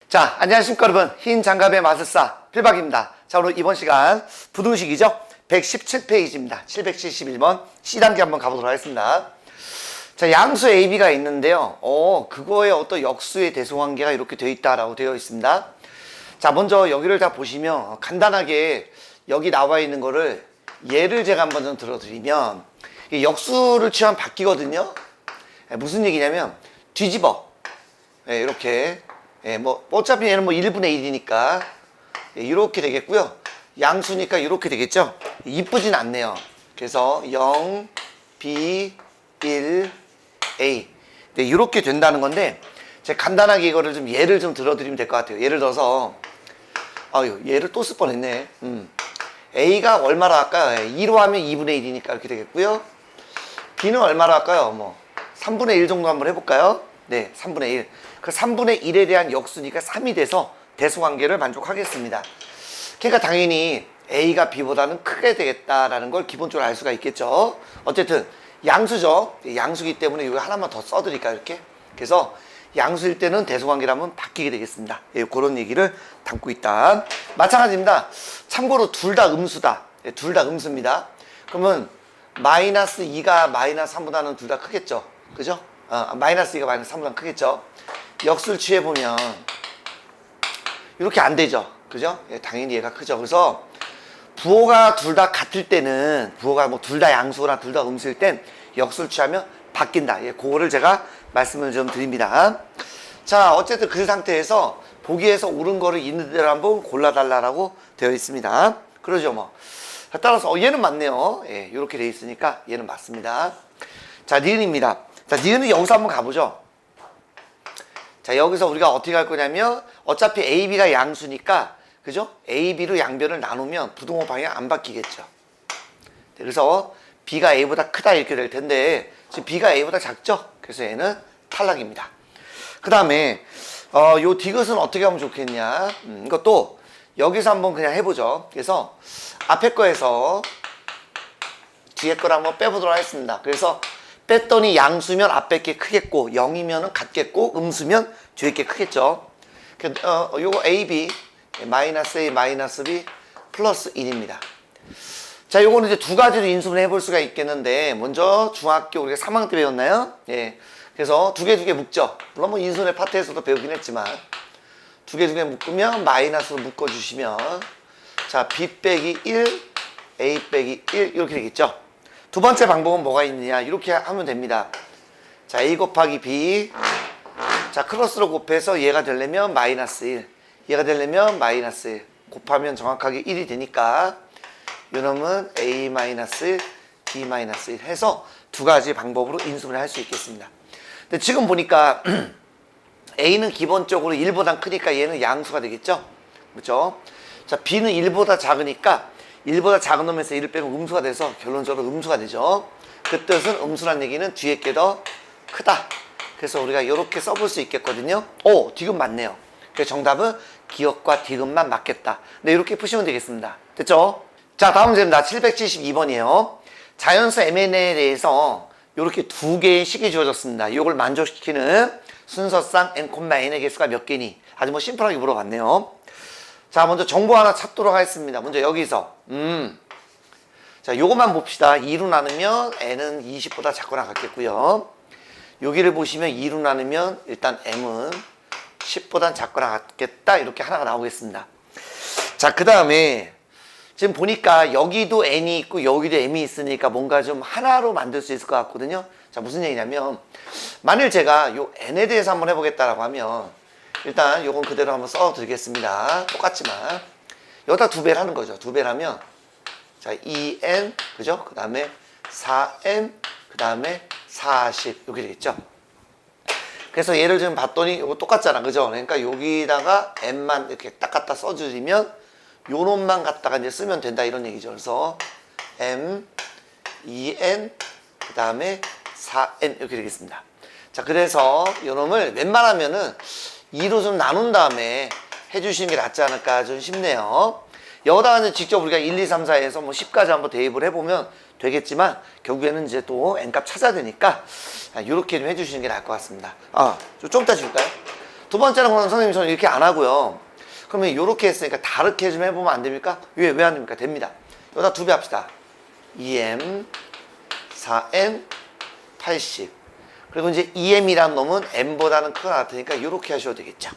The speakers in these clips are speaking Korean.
자, 안녕하십니까 여러분. 흰 장갑의 마술사 필박입니다. 자, 오늘 이번 시간 부등식이죠. 117페이지입니다. 771번 C단계 한번 가보도록 하겠습니다. 자, 양수 AB가 있는데요. 그거의 어떤 역수의 대소관계가 이렇게 되어 있다라고 되어 있습니다. 자, 먼저 여기를 다 보시면 간단하게 여기 나와 있는 거를 예를 제가 한번 좀 들어드리면 이 역수를 취하면 바뀌거든요. 무슨 얘기냐면 뒤집어. 이렇게 뭐 어차피 얘는 뭐 1분의 1이니까 이렇게 되겠고요. 양수니까 이렇게 되겠죠. 이쁘진 않네요. 그래서 0, B, 1, A 이렇게 된다는 건데 제가 간단하게 이거를 좀 예를 좀 들어드리면 될 것 같아요. 예를 들어서 얘를 또 쓸 뻔했네. A가 얼마로 할까요? 2로 하면 2분의 1이니까 이렇게 되겠고요. B는 얼마로 할까요? 뭐 3분의 1 정도 한번 해볼까요? 네, 3분의 1. 그 3분의 1에 대한 역수니까 3이 돼서 대소관계를 만족하겠습니다. 그러니까 당연히 A가 B보다는 크게 되겠다라는 걸 기본적으로 알 수가 있겠죠. 어쨌든 양수죠. 양수기 때문에 이거 하나만 더 써드릴까요? 이렇게. 그래서 양수일 때는 대소관계라면 바뀌게 되겠습니다. 그런 얘기를 담고 있다. 마찬가지입니다. 참고로 둘 다 음수다. 둘 다 음수입니다. 그러면 마이너스 2가 마이너스 3보다는 둘 다 크겠죠. 그죠? 마이너스 2가 마이너스 3보다 크겠죠. 역수를 취해보면 이렇게 안 되죠. 그죠? 당연히 얘가 크죠. 그래서 부호가 둘 다 같을 때는 부호가 뭐 둘 다 양수나 둘 다 음수일 땐 역수를 취하면 바뀐다. 그거를 제가 말씀을 좀 드립니다. 자, 어쨌든 그 상태에서 보기에서 옳은 거를 있는 대로 한번 골라달라고 되어 있습니다. 그러죠 뭐. 따라서 얘는 맞네요. 이렇게 되어 있으니까 얘는 맞습니다. 자, 니은입니다. 자, 니은은 여기서 한번 가보죠. 자, 여기서 우리가 어떻게 할 거냐면 어차피 AB가 양수니까 그죠? AB로 양변을 나누면 부등호 방향 안 바뀌겠죠. 그래서 B가 A보다 크다 이렇게 될 텐데 지금 B가 A보다 작죠? 그래서 얘는 탈락입니다. 그 다음에 요 디귿은 어떻게 하면 좋겠냐? 이것도 여기서 한번 그냥 해보죠. 그래서 앞에 거에서 뒤에 거를 한번 빼보도록 하겠습니다. 그래서 뺐더니 양수면 앞에 게 크겠고 0이면 같겠고 음수면 뒤에 게 크겠죠. 요거 AB 마이너스 A 마이너스 B 플러스 1입니다. 자, 요거는 이제 두 가지로 인수분 해볼 수가 있겠는데 먼저 중학교 우리가 3학년 때 배웠나요? 그래서 두 개 묶죠. 물론 뭐 인수분해 파트에서도 배우긴 했지만 두 개 묶으면 마이너스로 묶어주시면 자, B 빼기 1 A 빼기 1 이렇게 되겠죠. 두 번째 방법은 뭐가 있느냐 이렇게 하면 됩니다. 자, A 곱하기 B 자, 크로스로 곱해서 얘가 되려면 마이너스 1 얘가 되려면 마이너스 1 곱하면 정확하게 1이 되니까 요놈은 A 마이너스 1 B 마이너스 1 해서 두 가지 방법으로 인수분해 할 수 있겠습니다. 근데 지금 보니까 A는 기본적으로 1보다 크니까 얘는 양수가 되겠죠. 그렇죠? 자, B는 1보다 작으니까 1보다 작은 놈에서 1을 빼면 음수가 돼서 결론적으로 음수가 되죠. 그 뜻은 음수란 얘기는 뒤에 게 더 크다. 그래서 우리가 이렇게 써볼 수 있겠거든요. 디귿 맞네요. 그래서 정답은 기역과 디귿만 맞겠다. 네, 이렇게 푸시면 되겠습니다. 됐죠? 자, 다음 문제입니다. 772번이에요. 자연수 MN에 대해서 이렇게 두 개의 식이 주어졌습니다. 이걸 만족시키는 순서상 n, n의 개수가 몇 개니? 아주 뭐 심플하게 물어봤네요. 자, 먼저 정보 하나 찾도록 하겠습니다. 먼저 여기서 자, 요것만 봅시다. 2로 나누면 n은 20보다 작거나 같겠고요. 여기를 보시면 2로 나누면 일단 m은 10보다 작거나 같겠다. 이렇게 하나가 나오겠습니다. 자, 그 다음에 지금 보니까 여기도 n이 있고 여기도 m이 있으니까 뭔가 좀 하나로 만들 수 있을 것 같거든요. 자, 무슨 얘기냐면 만일 제가 요 n에 대해서 한번 해보겠다라고 하면 일단 요건 그대로 한번 써드리겠습니다. 똑같지만 여기다 두 배를 하는 거죠. 두 배를 하면 자, 2n 그죠? 그 다음에 4n 그 다음에 40 이렇게 되겠죠. 그래서 얘를 지금 봤더니 이거 똑같잖아. 그죠? 그러니까 여기다가 n만 이렇게 딱 갖다 써주면 요 놈만 갖다가 이제 쓰면 된다 이런 얘기죠. 그래서 m 2n 그 다음에 4n 이렇게 되겠습니다. 자, 그래서 요 놈을 웬만하면은 2로 좀 나눈 다음에 해주시는 게 낫지 않을까 좀 싶네요. 여기다가 이제 직접 우리가 1, 2, 3, 4에서 뭐 10까지 한번 대입을 해보면 되겠지만 결국에는 이제 또 n값 찾아야 되니까 이렇게 좀 해주시는 게 나을 것 같습니다. 좀 이따 줄까요? 두 번째는 그럼 선생님 저는 이렇게 안 하고요. 그러면 이렇게 했으니까 다르게 좀 해보면 안 됩니까? 왜 안 됩니까? 됩니다. 여기다 2배 합시다. 2m 4n 80. 그리고 이제 2m이라는 놈은 n보다는 크거나 같으니까 이렇게 하셔도 되겠죠.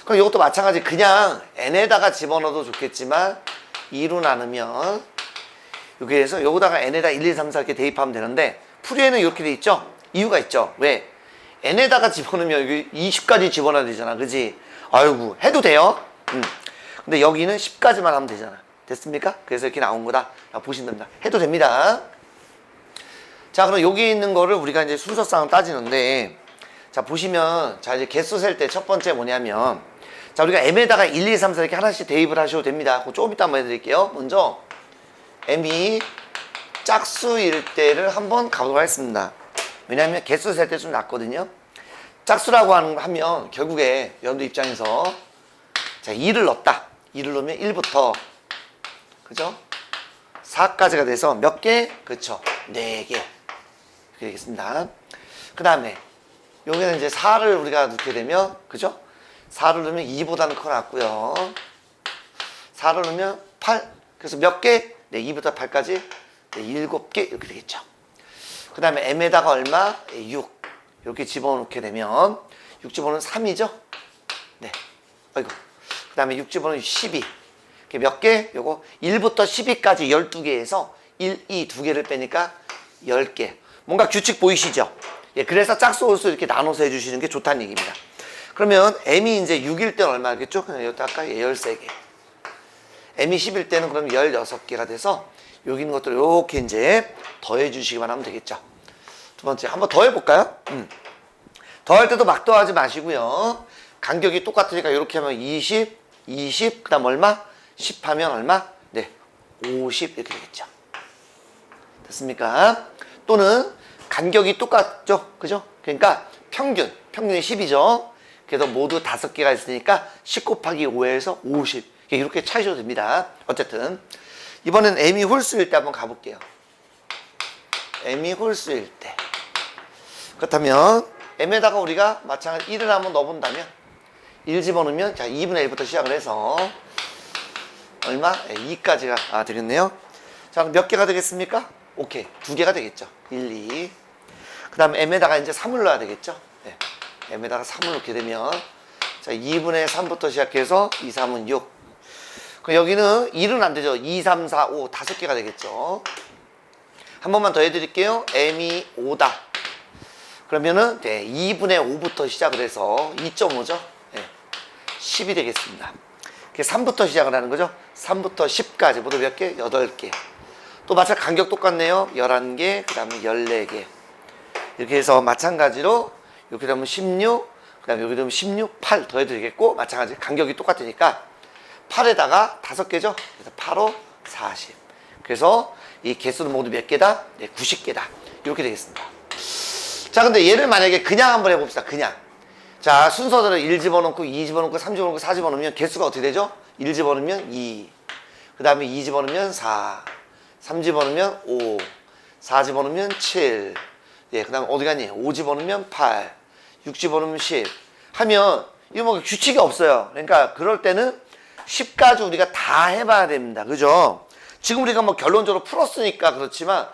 그럼 이것도 마찬가지 그냥 n에다가 집어넣어도 좋겠지만 2로 나누면 여기에서 여기다가 n에다 1, 2, 3, 4 이렇게 대입하면 되는데 풀이에는 이렇게 돼 있죠? 이유가 있죠. 왜? n에다가 집어넣으면 여기 20까지 집어넣어야 되잖아. 그지? 아이고 해도 돼요. 근데 여기는 10까지만 하면 되잖아. 됐습니까? 그래서 이렇게 나온 거다. 보시면 됩니다. 해도 됩니다. 자, 그럼 여기 있는 거를 우리가 이제 순서상 따지는데, 자, 보시면, 자, 이제 개수 셀 때 첫 번째 뭐냐면, 자, 우리가 m에다가 1, 2, 3, 4 이렇게 하나씩 대입을 하셔도 됩니다. 그거 조금 이따 한번 해드릴게요. 먼저, m이 짝수일 때를 한번 가보도록 하겠습니다. 왜냐하면 개수 셀 때 좀 낫거든요. 짝수라고 하면, 결국에 여러분들 입장에서, 자, 2를 넣었다. 2를 넣으면 1부터, 그죠? 4까지가 돼서 몇 개? 그쵸. 4개. 이렇게 되겠습니다. 그 다음에, 여기는 이제 4를 우리가 넣게 되면, 그죠? 4를 넣으면 2보다는 커 낫고요. 4를 넣으면 8. 그래서 몇 개? 네, 2부터 8까지. 네, 7개. 이렇게 되겠죠. 그 다음에 m에다가 얼마? 6. 이렇게 집어넣게 되면, 6 집어넣으면 3이죠? 네. 아이고. 그 다음에 6 집어넣으면 12. 몇 개? 요거 1부터 12까지 12개에서 1, 2, 2개를 빼니까 10개. 뭔가 규칙 보이시죠? 예, 그래서 짝수 홀수 이렇게 나눠서 해주시는 게 좋다는 얘기입니다. 그러면 m이 이제 6일 때는 얼마겠죠? 그냥 여기다 아까 13개. m이 10일 때는 그럼 16개가 돼서 여기 있는 것들을 이렇게 이제 더해 주시기만 하면 되겠죠. 두 번째, 한번 더 해볼까요? 더할 때도 막 더하지 마시고요. 간격이 똑같으니까 이렇게 하면 20, 20, 그 다음 얼마? 10 하면 얼마? 네, 50 이렇게 되겠죠. 됐습니까? 또는 간격이 똑같죠? 그죠? 그러니까 평균이 10이죠. 그래서 모두 5개가 있으니까 10 곱하기 5에서 50 이렇게 차이셔도 됩니다. 어쨌든 이번엔 m이 홀수일 때 한번 가볼게요. m이 홀수일 때 그렇다면 m에다가 우리가 마찬가지 1을 한번 넣어본다면 1 집어넣으면 자 2분의 1부터 시작을 해서 얼마? 2까지가 되겠네요. 자, 그럼 몇 개가 되겠습니까? 오케이. 2개가 되겠죠. 1, 2. 그 다음에 m에다가 이제 3을 넣어야 되겠죠. 네. m에다가 3을 넣게 되면, 자, 2분의 3부터 시작해서 2, 3은 6. 그럼 여기는 1은 안 되죠. 2, 3, 4, 5. 5개가 되겠죠. 한 번만 더 해드릴게요. m이 5다. 그러면은, 네, 2분의 5부터 시작을 해서 2.5죠. 네. 10이 되겠습니다. 3부터 시작을 하는 거죠. 3부터 10까지 모두 몇 개? 8개. 또 마찬가지 간격 똑같네요. 11개, 그 다음에 14개. 이렇게 해서 마찬가지로 이렇게 되면 16, 그 다음에 여기 되면 16, 8 더해도 되겠고 마찬가지 간격이 똑같으니까 8에다가 5개죠. 그래서 8호 40. 그래서 이 개수는 모두 몇 개다? 네, 90개다. 이렇게 되겠습니다. 자, 근데 얘를 만약에 그냥 한번 해봅시다. 그냥. 자, 순서대로 1 집어넣고 2 집어넣고 3 집어넣고 4 집어넣으면 개수가 어떻게 되죠? 1 집어넣으면 2, 그 다음에 2 집어넣으면 4, 3 집어넣으면 5, 4 집어넣으면 7, 예, 그 다음에 어디 갔니? 5 집어넣으면 8, 6 집어넣으면 10 하면 이거 뭐 규칙이 없어요. 그러니까 그럴 때는 10까지 우리가 다 해봐야 됩니다. 그죠? 지금 우리가 뭐 결론적으로 풀었으니까 그렇지만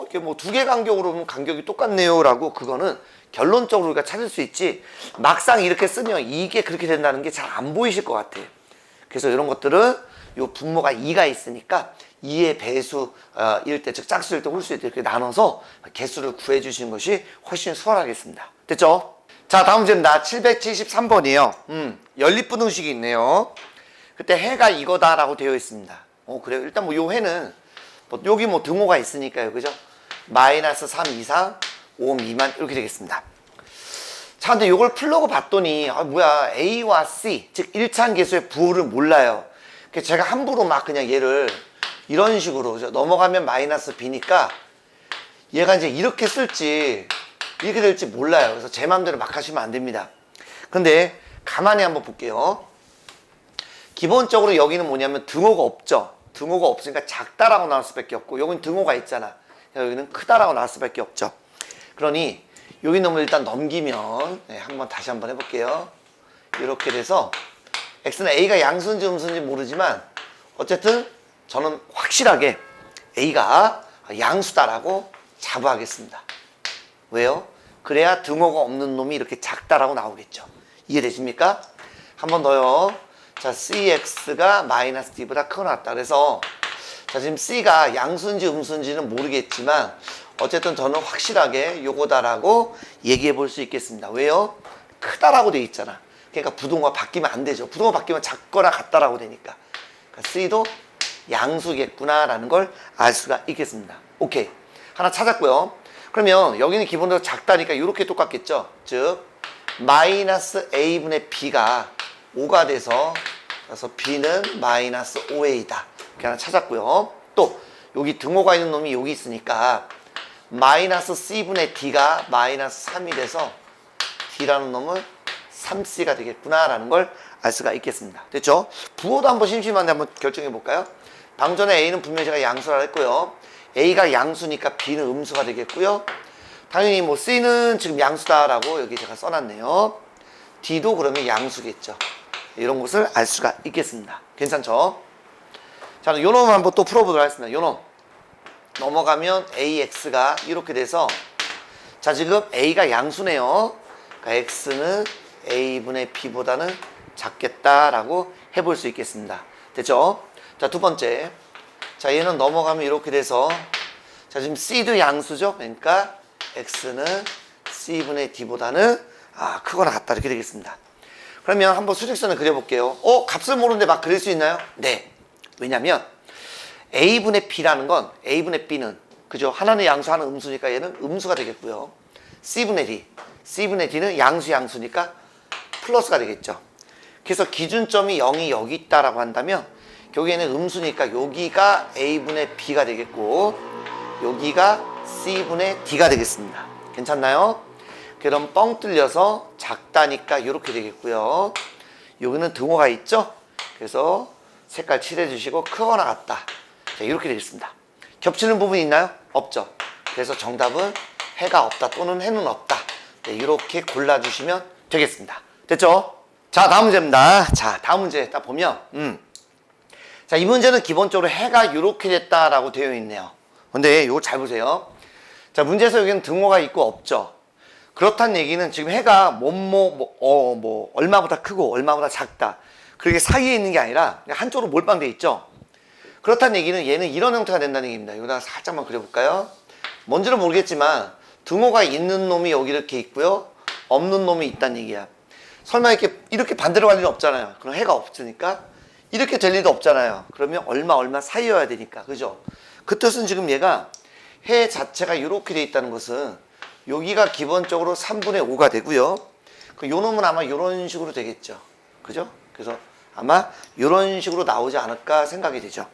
이게 뭐 2개 간격으로 보면 간격이 똑같네요 라고 그거는 결론적으로 우리가 찾을 수 있지 막상 이렇게 쓰면 이게 그렇게 된다는 게 잘 안 보이실 것 같아요. 그래서 이런 것들은 요 분모가 2가 있으니까 2의 배수 일 때 즉 짝수일 때 홀수일 때 이렇게 나눠서 개수를 구해 주시는 것이 훨씬 수월하겠습니다. 됐죠? 자, 다음 문제입니다. 773번이에요. 연립분등식이 있네요. 그때 해가 이거다라고 되어 있습니다. 그래요. 일단 뭐 요 해는 뭐 여기 뭐 등호가 있으니까요. 그죠? 마이너스 3 이상 5 미만 이렇게 되겠습니다. 자, 근데 이걸 풀려고 봤더니 뭐야 A와 C 즉 1차항 계수의 부호를 몰라요. 그래서 제가 함부로 막 그냥 얘를 이런 식으로 넘어가면 마이너스 B니까 얘가 이제 이렇게 쓸지 이렇게 될지 몰라요. 그래서 제 마음대로 막 하시면 안 됩니다. 근데 가만히 한번 볼게요. 기본적으로 여기는 뭐냐면 등호가 없죠. 등호가 없으니까 작다라고 나올 수밖에 없고 여기는 등호가 있잖아. 여기는 크다라고 나올 수밖에 없죠. 그러니 여기 놈을 일단 넘기면 네, 다시 한번 해볼게요. 이렇게 돼서 x는 a가 양수인지 음수인지 모르지만 어쨌든 저는 확실하게 a가 양수다라고 자부하겠습니다. 왜요? 그래야 등호가 없는 놈이 이렇게 작다라고 나오겠죠. 이해되십니까? 한 번 더요. 자, cx가 마이너스 d보다 크거나 같다. 그래서 자, 지금 c가 양수인지 음수인지는 모르겠지만 어쨌든 저는 확실하게 요거다라고 얘기해 볼 수 있겠습니다. 왜요? 크다라고 돼 있잖아. 그러니까 부등호가 바뀌면 안 되죠. 부등호 바뀌면 작거나 같다라고 되니까. 그러니까 c도 양수겠구나라는 걸 알 수가 있겠습니다. 오케이. 하나 찾았고요. 그러면 여기는 기본적으로 작다니까 이렇게 똑같겠죠. 즉 마이너스 a분의 b가 5가 돼서 그래서 b는 마이너스 5a다. 이렇게 하나 찾았고요. 또 여기 등호가 있는 놈이 여기 있으니까 마이너스 c분의 d가 마이너스 3이 돼서 d라는 놈은 3c가 되겠구나라는 걸 알 수가 있겠습니다. 됐죠? 부호도 한번 심심한데 한번 결정해 볼까요? 방금 전에 a는 분명히 제가 양수라 했고요. a가 양수니까 b는 음수가 되겠고요. 당연히 뭐 c는 지금 양수다라고 여기 제가 써놨네요. d도 그러면 양수겠죠. 이런 것을 알 수가 있겠습니다. 괜찮죠? 자, 요 놈 한번 또 풀어보도록 하겠습니다. 요 놈 넘어가면 ax가 이렇게 돼서 자, 지금 a가 양수네요. 그러니까 x는 a분의 b보다는 작겠다라고 해볼 수 있겠습니다. 됐죠? 자, 두 번째. 자, 얘는 넘어가면 이렇게 돼서 자, 지금 c도 양수죠? 그러니까 x는 c분의 d보다는 크거나 같다 이렇게 되겠습니다. 그러면 한번 수직선을 그려볼게요. 값을 모르는데 막 그릴 수 있나요? 네. 왜냐면 a분의 b라는 건 a분의 b는 그죠? 하나는 양수 하나는 음수니까 얘는 음수가 되겠고요. c분의 d는 양수니까 플러스가 되겠죠. 그래서 기준점이 0이 여기 있다라고 한다면 여기에는 음수니까 여기가 a분의 b가 되겠고 여기가 c분의 d가 되겠습니다. 괜찮나요? 그럼 뻥 뚫려서 작다니까 이렇게 되겠고요. 여기는 등호가 있죠? 그래서 색깔 칠해 주시고 크거나 같다. 자, 이렇게 되겠습니다. 겹치는 부분이 있나요? 없죠. 그래서 정답은 해가 없다 또는 해는 없다. 네, 이렇게 골라주시면 되겠습니다. 됐죠? 자, 다음 문제입니다. 자, 다음 문제 딱 보면 자, 이 문제는 기본적으로 해가 이렇게 됐다라고 되어 있네요. 근데 이거 잘 보세요. 자, 문제에서 여기는 등호가 있고 없죠. 그렇다는 얘기는 지금 해가 얼마보다 크고 얼마보다 작다. 그렇게 사이에 있는 게 아니라 그냥 한쪽으로 몰빵돼 있죠. 그렇다는 얘기는 얘는 이런 형태가 된다는 얘기입니다. 여기다가 살짝만 그려볼까요? 뭔지는 모르겠지만 등호가 있는 놈이 여기 이렇게 있고요. 없는 놈이 있다는 얘기야. 설마 이렇게 반대로 갈 일은 없잖아요. 그럼 해가 없으니까 이렇게 될 일도 없잖아요. 그러면 얼마 사이여야 되니까. 그죠? 그 뜻은 지금 얘가 해 자체가 이렇게 돼 있다는 것은 여기가 기본적으로 3분의 5가 되고요. 요 놈은 아마 이런 식으로 되겠죠. 그죠? 그래서 아마 이런 식으로 나오지 않을까 생각이 되죠.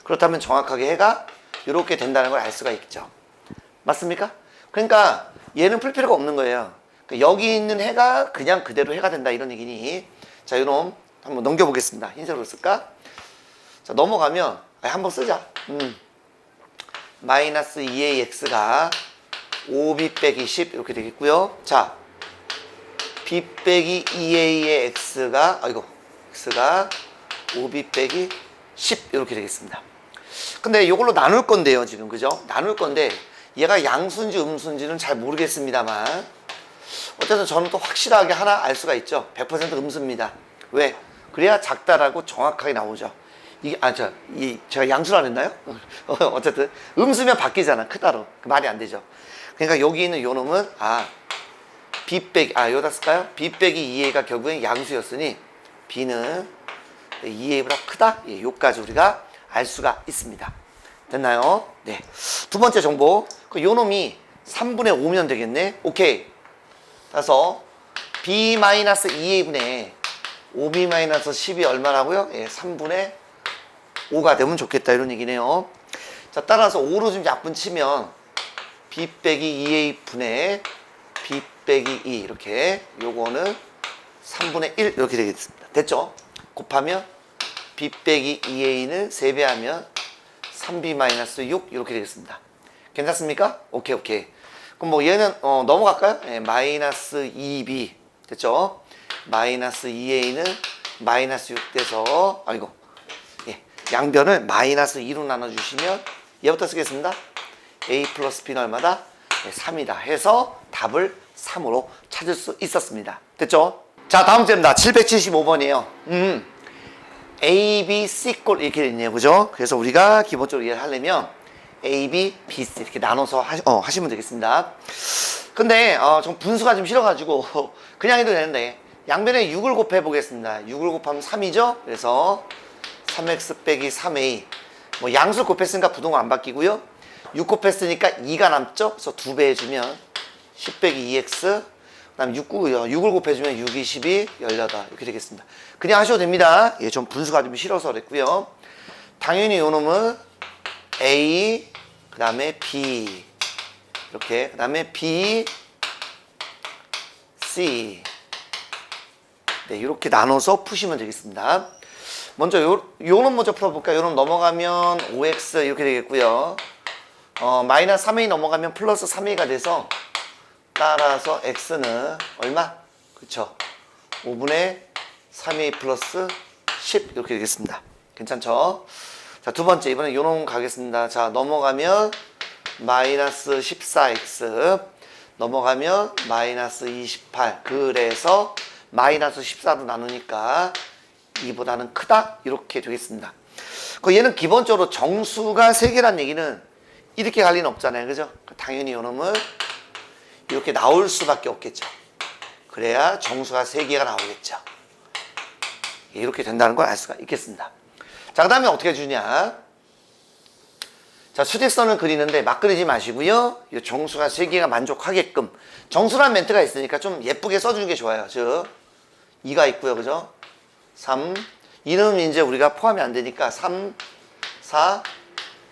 그렇다면 정확하게 해가 이렇게 된다는 걸 알 수가 있죠. 맞습니까? 그러니까 얘는 풀 필요가 없는 거예요. 그러니까 여기 있는 해가 그냥 그대로 해가 된다 이런 얘기니. 자, 요놈 한번 넘겨보겠습니다. 흰색으로 쓸까? 자, 넘어가면 한번 쓰자. 마이너스 2ax가 5b 빼기 10 이렇게 되겠고요. 자, b 빼기 2a의 x가 x가 5b 빼기 10 이렇게 되겠습니다. 근데 이걸로 나눌 건데요, 지금 그죠? 나눌 건데 얘가 양수인지 음수인지는 잘 모르겠습니다만 어쨌든 저는 또 확실하게 하나 알 수가 있죠. 100% 음수입니다. 왜? 그래야 작다라고 정확하게 나오죠. 이게 제가 양수를 안 했나요? 어쨌든 음수면 바뀌잖아. 크다로. 말이 안 되죠. 그러니까 여기 있는 요 놈은 b 빼기 여기다 쓸까요? b 빼기 2a가 결국엔 양수였으니 b는 2a보다 크다. 예, 요까지 우리가 알 수가 있습니다. 됐나요? 네. 두 번째 정보. 요 놈이 3분의 5면 되겠네. 오케이. 그래서 b-2a분의 5b-10이 얼마라고요? 예, 3분의 5가 되면 좋겠다 이런 얘기네요. 자, 따라서 5로 좀 약분 치면 b 빼기 2a 분의 b 빼기 2 이렇게 요거는 3분의 1 이렇게 되겠습니다. 됐죠? 곱하면 b 빼기 2a는 3배하면 3b-6 이렇게 되겠습니다. 괜찮습니까? 오케이. 그럼 뭐 얘는 넘어갈까요? 예, 마이너스 2b 됐죠? 마이너스 2a는 마이너스 6 돼서 아이고 예, 양변을 마이너스 2로 나눠주시면 얘부터 쓰겠습니다. a 플러스 b는 얼마다? 네, 3이다 해서 답을 3으로 찾을 수 있었습니다. 됐죠? 자, 다음 문제입니다. 775번이에요. A, B, C 꼴 이렇게 됐네요. 그죠? 그래서 우리가 기본적으로 이해를 하려면 A, B, B, C 이렇게 나눠서 하시면 되겠습니다. 근데 좀 분수가 좀 싫어가지고 그냥 해도 되는데 양변에 6을 곱해 보겠습니다. 6을 곱하면 3이죠? 그래서 3x 빼기 3a 뭐 양수 곱했으니까 부동은 안 바뀌고요. 6 곱했으니까 2가 남죠? 그래서 2배 해주면 10 빼기 2x 그 다음 6을 곱해주면 6, 22, 18 이렇게 되겠습니다. 그냥 하셔도 됩니다. 예, 좀 분수가 좀 싫어서 그랬고요. 당연히 요 놈은 A 그 다음에 B 이렇게 그 다음에 B, C 네, 이렇게 나눠서 푸시면 되겠습니다. 먼저 요놈 먼저 풀어볼까요? 요놈 넘어가면 5x 이렇게 되겠고요. 마이너스 3a 넘어가면 플러스 3a가 돼서 따라서 x는 얼마? 그쵸? 5분의 3a 플러스 10 이렇게 되겠습니다. 괜찮죠? 자, 두 번째 이번엔 요놈 가겠습니다. 자, 넘어가면 마이너스 14x 넘어가면 마이너스 28 그래서 마이너스 14로 나누니까 2보다는 크다 이렇게 되겠습니다. 얘는 기본적으로 정수가 3개란 얘기는 이렇게 갈 리는 없잖아요. 그죠? 당연히 요놈은 이렇게 나올 수밖에 없겠죠. 그래야 정수가 3개가 나오겠죠. 이렇게 된다는 걸 알 수가 있겠습니다. 자, 그 다음에 어떻게 주냐. 자, 수직선을 그리는데 막 그리지 마시고요. 이 정수가 3개가 만족하게끔 정수란 멘트가 있으니까 좀 예쁘게 써주는 게 좋아요. 즉 2가 있고요. 그죠? 3 2는 이제 우리가 포함이 안 되니까 3, 4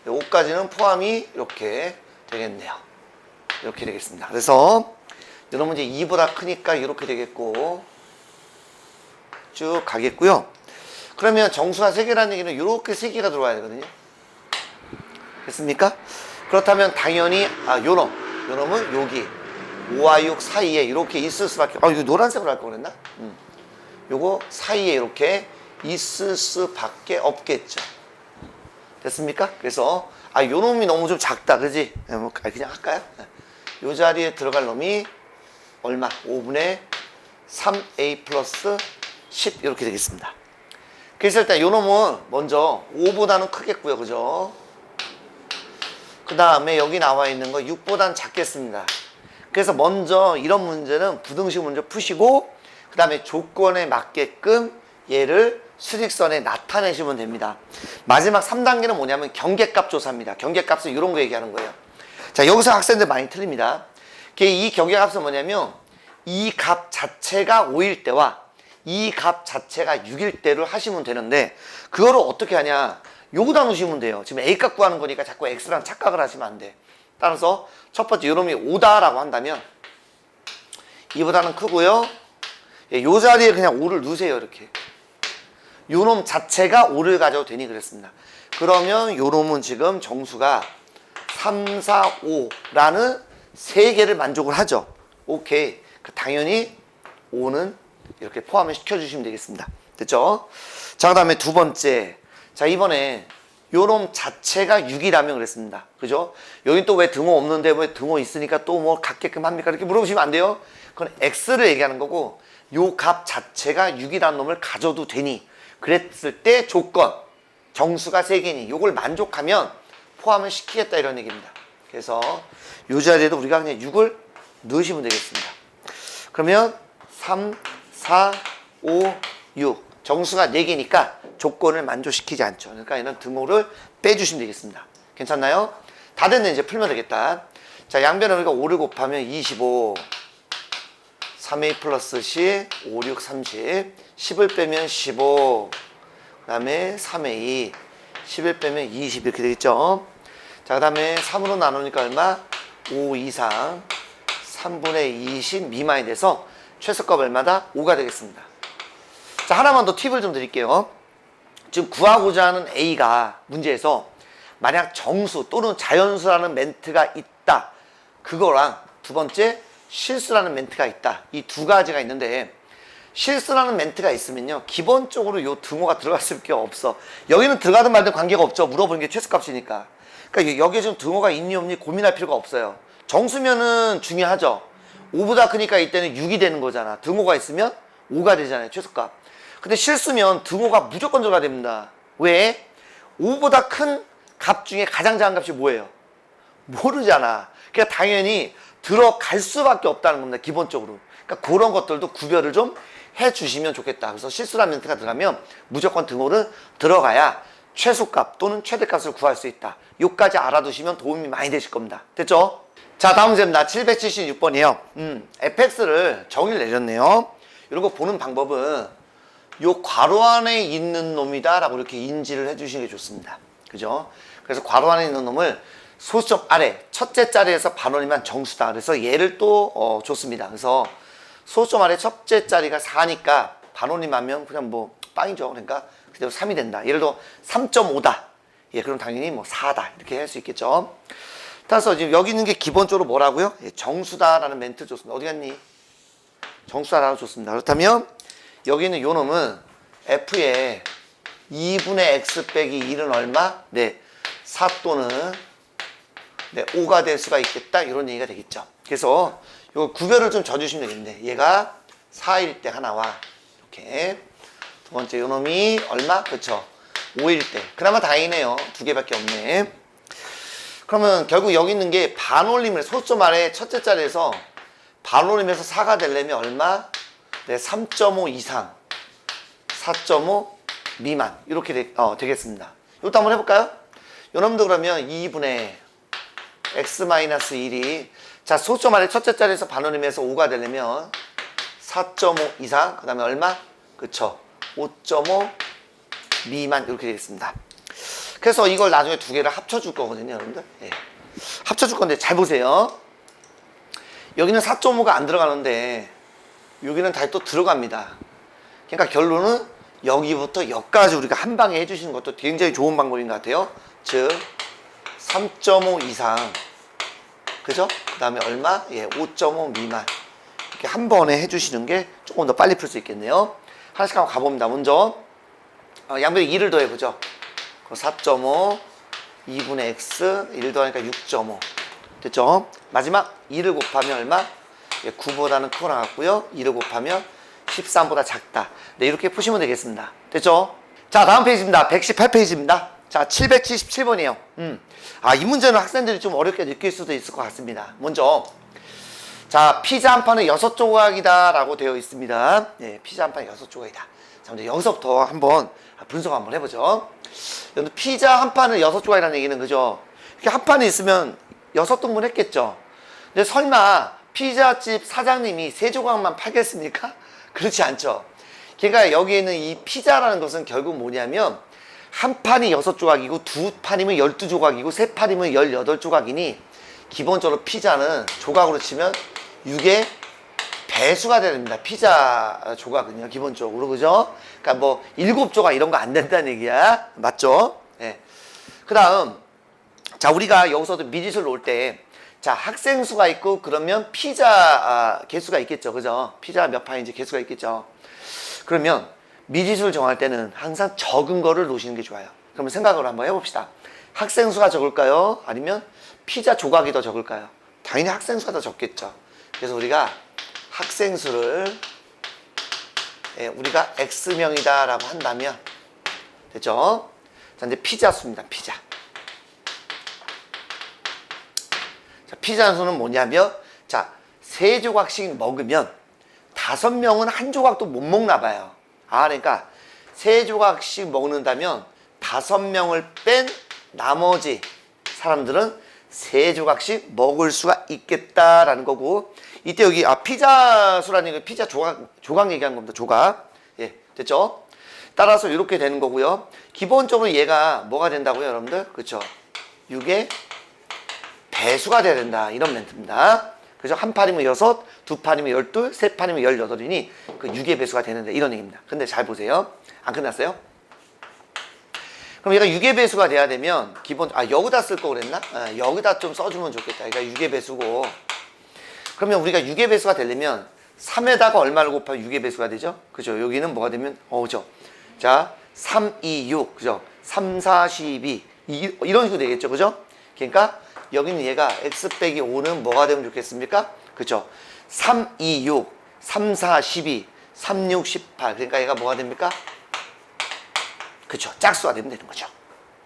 5까지는 포함이 이렇게 되겠네요. 이렇게 되겠습니다. 그래서 여러분 이제 2보다 크니까 이렇게 되겠고 쭉 가겠고요. 그러면 정수가 3개라는 얘기는 이렇게 3개가 들어와야 되거든요. 됐습니까? 그렇다면 당연히 요놈은 여기 5와 6 사이에 이렇게 있을 수밖에 이거 노란색으로 할 거 그랬나? 요거 사이에 이렇게 있을 수밖에 없겠죠. 됐습니까? 그래서 요 놈이 너무 좀 작다 그지? 그냥 할까요? 요 자리에 들어갈 놈이 얼마? 5분의 3a 플러스 10 이렇게 되겠습니다. 그래서 일단 요 놈은 먼저 5보다는 크겠고요. 그죠? 그 다음에 여기 나와 있는 거 6보다는 작겠습니다. 그래서 먼저 이런 문제는 부등식 먼저 푸시고 그 다음에 조건에 맞게끔 얘를 수직선에 나타내시면 됩니다. 마지막 3단계는 뭐냐면 경계값 조사입니다. 경계값은 이런 거 얘기하는 거예요. 자, 여기서 학생들 많이 틀립니다. 이 경계값은 뭐냐면 이 값 자체가 5일 때와 이 값 자체가 6일 때를 하시면 되는데 그거를 어떻게 하냐. 요거다 놓으시면 돼요. 지금 A값 구하는 거니까 자꾸 X랑 착각을 하시면 안 돼. 따라서 첫 번째 요놈이 5다라고 한다면 2보다는 크고요. 요 자리에 그냥 5를 넣으세요. 이렇게. 요놈 자체가 5를 가져도 되니 그랬습니다. 그러면 요놈은 지금 정수가 3, 4, 5라는 3개를 만족을 하죠. 오케이. 당연히 5는 이렇게 포함을 시켜주시면 되겠습니다. 됐죠? 자, 그 다음에 두 번째. 자, 이번에 요놈 자체가 6이라면 그랬습니다. 그죠? 여기 또 왜 등호 없는데 왜 등호 있으니까 또 뭐 갖게끔 합니까? 이렇게 물어보시면 안 돼요. 그건 X를 얘기하는 거고 요 값 자체가 6이라는 놈을 가져도 되니 그랬을 때 조건 정수가 3개니 요걸 만족하면 포함을 시키겠다 이런 얘기입니다. 그래서 요 자리에도 우리가 그냥 6을 넣으시면 되겠습니다. 그러면 3, 4, 5, 6 정수가 4개니까 조건을 만족시키지 않죠. 그러니까 얘는 등호를 빼주시면 되겠습니다. 괜찮나요? 다 됐네. 이제 풀면 되겠다. 자, 양변을 우리가 5를 곱하면 25 3a 플러스 10 5, 6, 30 10을 빼면 15 그 다음에 3a 10을 빼면 20 이렇게 되겠죠. 자, 그 다음에 3으로 나누니까 얼마? 5 이상 3분의 20 미만이 돼서 최소값 얼마다? 5가 되겠습니다. 자, 하나만 더 팁을 좀 드릴게요. 지금 구하고자 하는 A가 문제에서 만약 정수 또는 자연수라는 멘트가 있다. 그거랑 두 번째 실수라는 멘트가 있다. 이 두 가지가 있는데 실수라는 멘트가 있으면요 기본적으로 요 등호가 들어갈 수밖에 없어. 여기는 들어가든 말든 관계가 없죠. 물어보는 게 최소값이니까. 그러니까 여기에 지금 등호가 있니 없니 고민할 필요가 없어요. 정수면은 중요하죠. 5보다 크니까 이때는 6이 되는 거잖아. 등호가 있으면 5가 되잖아요. 최소값. 근데 실수면 등호가 무조건 들어가야 됩니다. 왜? 5보다 큰 값 중에 가장 작은 값이 뭐예요? 모르잖아. 그러니까 당연히 들어갈 수밖에 없다는 겁니다. 기본적으로. 그러니까 그런 것들도 구별을 좀 해주시면 좋겠다. 그래서 실수라는 멘트가 들어가면 무조건 등호를 들어가야 최소값 또는 최대값을 구할 수 있다. 요까지 알아두시면 도움이 많이 되실 겁니다. 됐죠? 자, 다음 문제입니다. 776번이에요. fx를 정의를 내렸네요. 이런 거 보는 방법은 요 괄호 안에 있는 놈이다 라고 이렇게 인지를 해주시는 게 좋습니다. 그죠? 그래서 괄호 안에 있는 놈을 소수점 아래 첫째 자리에서 반원이면 정수다. 그래서 얘를 또 줬습니다. 그래서 소수점 아래 첫째 자리가 4니까 반원이면 그냥 뭐 빵이죠. 그러니까 그대로 3이 된다. 예를 들어 3.5다. 예, 그럼 당연히 뭐 4다. 이렇게 할 수 있겠죠. 따라서 지금 여기 있는 게 기본적으로 뭐라고요? 예, 정수다라는 멘트 줬습니다. 어디 갔니? 정수다라고 줬습니다. 그렇다면 여기 있는 요 놈은 f의 2분의 x 빼기 1은 얼마? 네, 4 또는 네, 5가 될 수가 있겠다. 이런 얘기가 되겠죠. 그래서 요 구별을 좀 져주시면 되겠네. 얘가 4일 때 하나와 이렇게 두 번째 요 놈이 얼마? 그쵸? 5일 때. 그나마 다행이네요. 두 개밖에 없네. 그러면 결국 여기 있는 게 반올림을 소수점 아래 첫째 자리에서 반올림에서 4가 되려면 얼마? 네, 3.5 이상 4.5 미만 이렇게 되겠습니다. 이것도 한번 해볼까요? 요놈도 그러면 2분의 x-1이 자 소수점 아래 첫째 자리에서 반올림에서 5가 되려면 4.5 이상 그 다음에 얼마? 그쵸 5.5 미만 이렇게 되겠습니다. 그래서 이걸 나중에 두 개를 합쳐줄 거거든요 여러분들. 예. 합쳐줄 건데 잘 보세요. 여기는 4.5가 안 들어가는데 여기는 다시 또 들어갑니다. 그러니까 결론은 여기부터 여기까지 우리가 한 방에 해주시는 것도 굉장히 좋은 방법인 것 같아요. 즉 3.5 이상 그죠? 그 다음에 얼마? 예, 5.5 미만 이렇게 한 번에 해주시는 게 조금 더 빨리 풀 수 있겠네요. 하나씩 한번 가봅니다. 먼저 양변에 2를 더해보죠. 4.5 2분의 x 1 더하니까 6.5 됐죠? 마지막 2를 곱하면 얼마? 예, 9보다는 크고 나갔고요. 2를 곱하면 13보다 작다. 네, 이렇게 푸시면 되겠습니다. 됐죠? 자, 다음 페이지입니다. 118페이지입니다. 자, 777번이에요. 이 문제는 학생들이 좀 어렵게 느낄 수도 있을 것 같습니다. 먼저, 자, 피자 한 판은 6조각이다 라고 되어 있습니다. 네, 피자 한 판은 6조각이다. 자, 먼저 여기서부터 한번 분석 한번 해보죠. 피자 한 판은 6조각이라는 얘기는 그죠? 이렇게 한 판이 있으면 6등분 했겠죠? 근데 설마 피자집 사장님이 3조각만 팔겠습니까? 그렇지 않죠. 그러니까 여기에 있는 이 피자라는 것은 결국 뭐냐면 한 판이 6조각이고 두 판이면 12조각이고 세 판이면 18조각이니 기본적으로 피자는 조각으로 치면 6의 배수가 됩니다. 피자 조각은요 기본적으로 그죠? 그러니까 뭐 7조각 이런 거 안 된다는 얘기야. 맞죠? 예. 그 다음 자 우리가 여기서도 미지수를 놓을 때 자 학생 수가 있고 그러면 피자 개수가 있겠죠. 그죠? 피자 몇 판인지 개수가 있겠죠. 그러면 미지수를 정할 때는 항상 적은 거를 놓으시는 게 좋아요. 그러면 생각을 한번 해봅시다. 학생 수가 적을까요? 아니면 피자 조각이 더 적을까요? 당연히 학생 수가 더 적겠죠. 그래서 우리가 학생 수를 우리가 X명이다 라고 한다면 됐죠? 자 이제 피자 수입니다. 피자. 자, 피자 수는 뭐냐면 자 3조각씩 먹으면 5명은 한 조각도 못 먹나 봐요. 그러니까 3조각씩 먹는다면 5명을 뺀 나머지 사람들은 3조각씩 먹을 수가 있겠다라는 거고 이때 여기 피자 수라는 게 피자 조각 얘기하는 겁니다. 조각. 예, 됐죠? 따라서 이렇게 되는 거고요. 기본적으로 얘가 뭐가 된다고요, 여러분들? 그렇죠? 6의 배수가 돼야 된다. 이런 멘트입니다. 그죠? 한 판이면 6, 두 판이면 12, 세 판이면 18이니 그 6의 배수가 되는데 이런 얘기입니다. 근데 잘 보세요. 안 끝났어요? 그럼 얘가 6의 배수가 돼야 되면 기본 여기다 쓸 거 그랬나? 여기다 좀 써주면 좋겠다. 그러니까 6의 배수고 그러면 우리가 6의 배수가 되려면 3에다가 얼마를 곱하면 6의 배수가 되죠? 그죠? 여기는 뭐가 되면, 그죠? 자, 3, 2, 6. 그죠? 3, 4, 12. 이런 식으로 되겠죠? 그죠? 그러니까 여기는 얘가 x 빼기 5는 뭐가 되면 좋겠습니까? 그죠? 3, 2, 6. 3, 4, 12. 3, 6, 18. 그러니까 얘가 뭐가 됩니까? 그죠? 짝수가 되면 되는 거죠.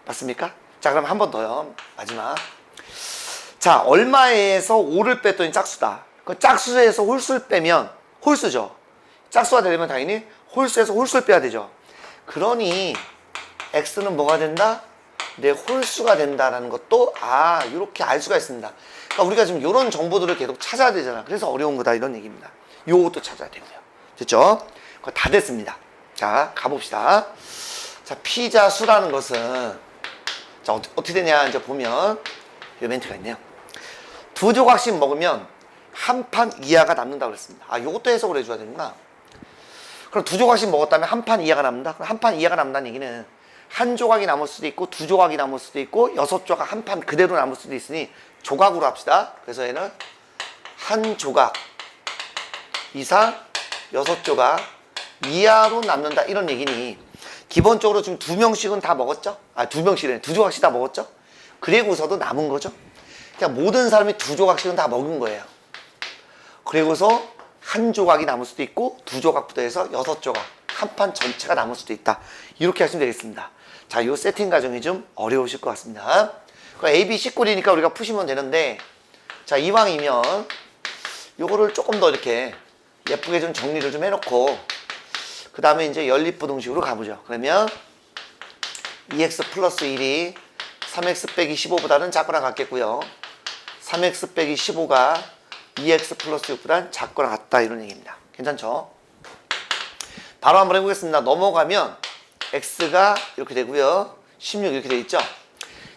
맞습니까? 자, 그럼 한 번 더요. 마지막. 자, 얼마에서 5를 뺐더니 짝수다. 그 짝수에서 홀수를 빼면 홀수죠. 짝수가 되려면 당연히 홀수에서 홀수를 빼야 되죠. 그러니 x는 뭐가 된다? 내 홀수가 된다라는 것도 이렇게 알 수가 있습니다. 그러니까 우리가 지금 이런 정보들을 계속 찾아야 되잖아. 그래서 어려운 거다 이런 얘기입니다. 요것도 찾아야 되고요. 됐죠? 그거 다 됐습니다. 자, 가봅시다. 자, 피자수라는 것은 자, 어떻게 되냐 이제 보면 이 멘트가 있네요. 2조각씩 먹으면 한 판 이하가 남는다고 그랬습니다. 요것도 해석을 해줘야 되는구나. 그럼 2조각씩 먹었다면 한 판 이하가 남는다? 그럼 한 판 이하가 남는다는 얘기는 한 조각이 남을 수도 있고 2조각이 남을 수도 있고 6조각 한 판 그대로 남을 수도 있으니 조각으로 합시다. 그래서 얘는 한 조각 이상 6조각 이하로 남는다 이런 얘기니 기본적으로 지금 2명씩은 다 먹었죠? 2명씩이네. 2조각씩 다 먹었죠? 그리고서도 남은 거죠. 그냥 모든 사람이 2조각씩은 다 먹은 거예요. 그리고서 한 조각이 남을 수도 있고 2조각부터 해서 6조각 한 판 전체가 남을 수도 있다. 이렇게 하시면 되겠습니다. 자, 요 세팅 과정이 좀 어려우실 것 같습니다. A, B, C 꼴이니까 우리가 푸시면 되는데 자, 이왕이면 요거를 조금 더 이렇게 예쁘게 좀 정리를 좀 해놓고 그 다음에 이제 연립부등식으로 가보죠. 그러면 2x 플러스 1이 3x 빼기 15보다는 작거나 같겠고요. 3x 빼기 15가 2x 플러스 6보다는 작거나 같다 이런 얘기입니다. 괜찮죠? 바로 한번 해보겠습니다. 넘어가면 x가 이렇게 되고요. 16 이렇게 돼 있죠?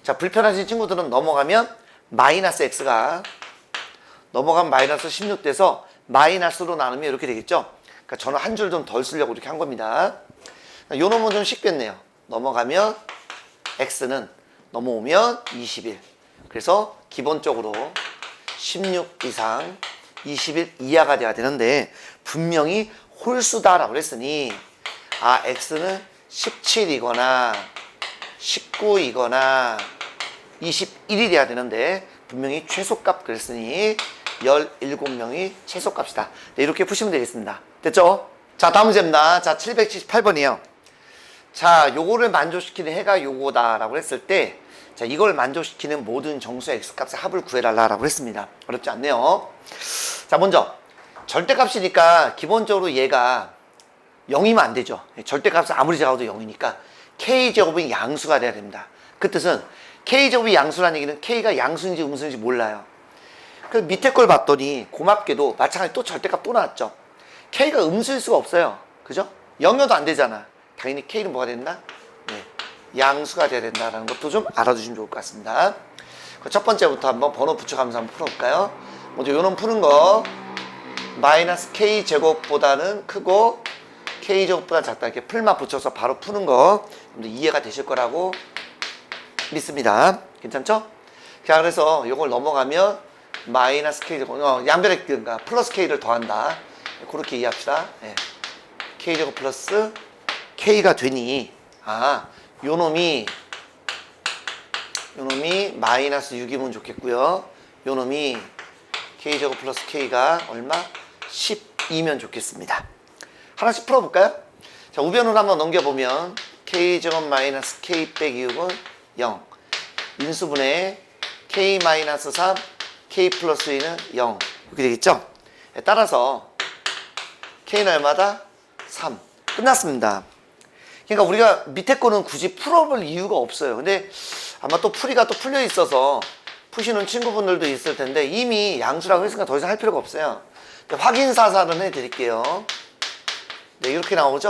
자, 불편하신 친구들은 넘어가면 마이너스 x가 넘어가면 마이너스 16 돼서 마이너스로 나누면 이렇게 되겠죠? 그러니까 저는 한 줄 좀 덜 쓰려고 이렇게 한 겁니다. 요 놈은 좀 쉽겠네요. 넘어가면 x는 넘어오면 21. 그래서 기본적으로 16 이상 21 이하가 돼야 되는데 분명히 홀수다라고 그랬으니 x는 17이거나 19이거나 21이 돼야 되는데 분명히 최소값 그랬으니 17명이 최소값이다. 네, 이렇게 푸시면 되겠습니다. 됐죠? 자, 다음 문제입니다. 자, 778번이에요. 자, 요거를 만족시키는 해가 요거다라고 했을 때 자, 이걸 만족시키는 모든 정수의 x값의 합을 구해달라고 했습니다. 어렵지 않네요. 자, 먼저 절대값이니까 기본적으로 얘가 0이면 안 되죠. 절대값은 아무리 작아도 0이니까 k제곱은 양수가 돼야 됩니다. 그 뜻은 k제곱이 양수라는 얘기는 k가 양수인지 음수인지 몰라요. 그 밑에 걸 봤더니 고맙게도 마찬가지 또 절대값 또 나왔죠. k가 음수일 수가 없어요. 그죠? 0이어도 안 되잖아. 당연히 k는 뭐가 된다? 네, 양수가 돼야 된다는 것도 좀 알아두시면 좋을 것 같습니다. 첫 번째부터 한번 번호 붙여가면서 한번 풀어볼까요? 먼저 요놈 푸는 거 마이너스 k제곱보다는 크고 k제곱보다 작다 이렇게 풀만 붙여서 바로 푸는 거 이해가 되실 거라고 믿습니다. 괜찮죠? 자, 그래서 요걸 넘어가면 마이너스 k제곱 양변에 그러니까 플러스 k를 더한다. 그렇게 이해합시다. 네. k제곱 플러스 k가 되니 요놈이 마이너스 6이면 좋겠고요. 요놈이 k제곱 플러스 k가 얼마? 12면 좋겠습니다. 하나씩 풀어볼까요? 자, 우변으로 한번 넘겨보면 k제곱 마이너스 k 빼기 6은 0 인수분해 k 마이너스 3 k 플러스 2는 0 이렇게 되겠죠? 따라서 k는 얼마다? 3 끝났습니다. 그러니까 우리가 밑에 거는 굳이 풀어볼 이유가 없어요. 근데 아마 또 풀이가 또 풀려 있어서 푸시는 친구분들도 있을 텐데 이미 양수라고 했으니까 더 이상 할 필요가 없어요. 확인 사살은 해드릴게요. 네, 이렇게 나오죠?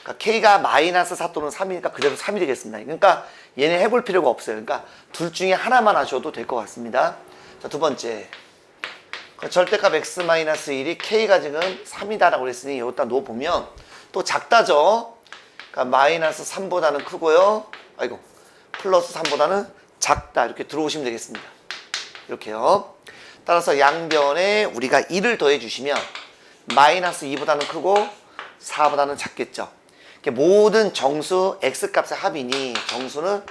그러니까 k가 마이너스 4 또는 3이니까 그대로 3이 되겠습니다. 그러니까 얘네 해볼 필요가 없어요. 그러니까 둘 중에 하나만 하셔도 될 것 같습니다. 자, 두 번째. 절대값 x-1이 k가 지금 3이다라고 그랬으니 여기다 놓아보면 또 작다죠? 그러니까 마이너스 3보다는 크고요. 플러스 3보다는 작다. 이렇게 들어오시면 되겠습니다. 이렇게요. 따라서 양변에 우리가 2를 더해 주시면 마이너스 2보다는 크고 4보다는 작겠죠. 모든 정수 x값의 합이니 정수는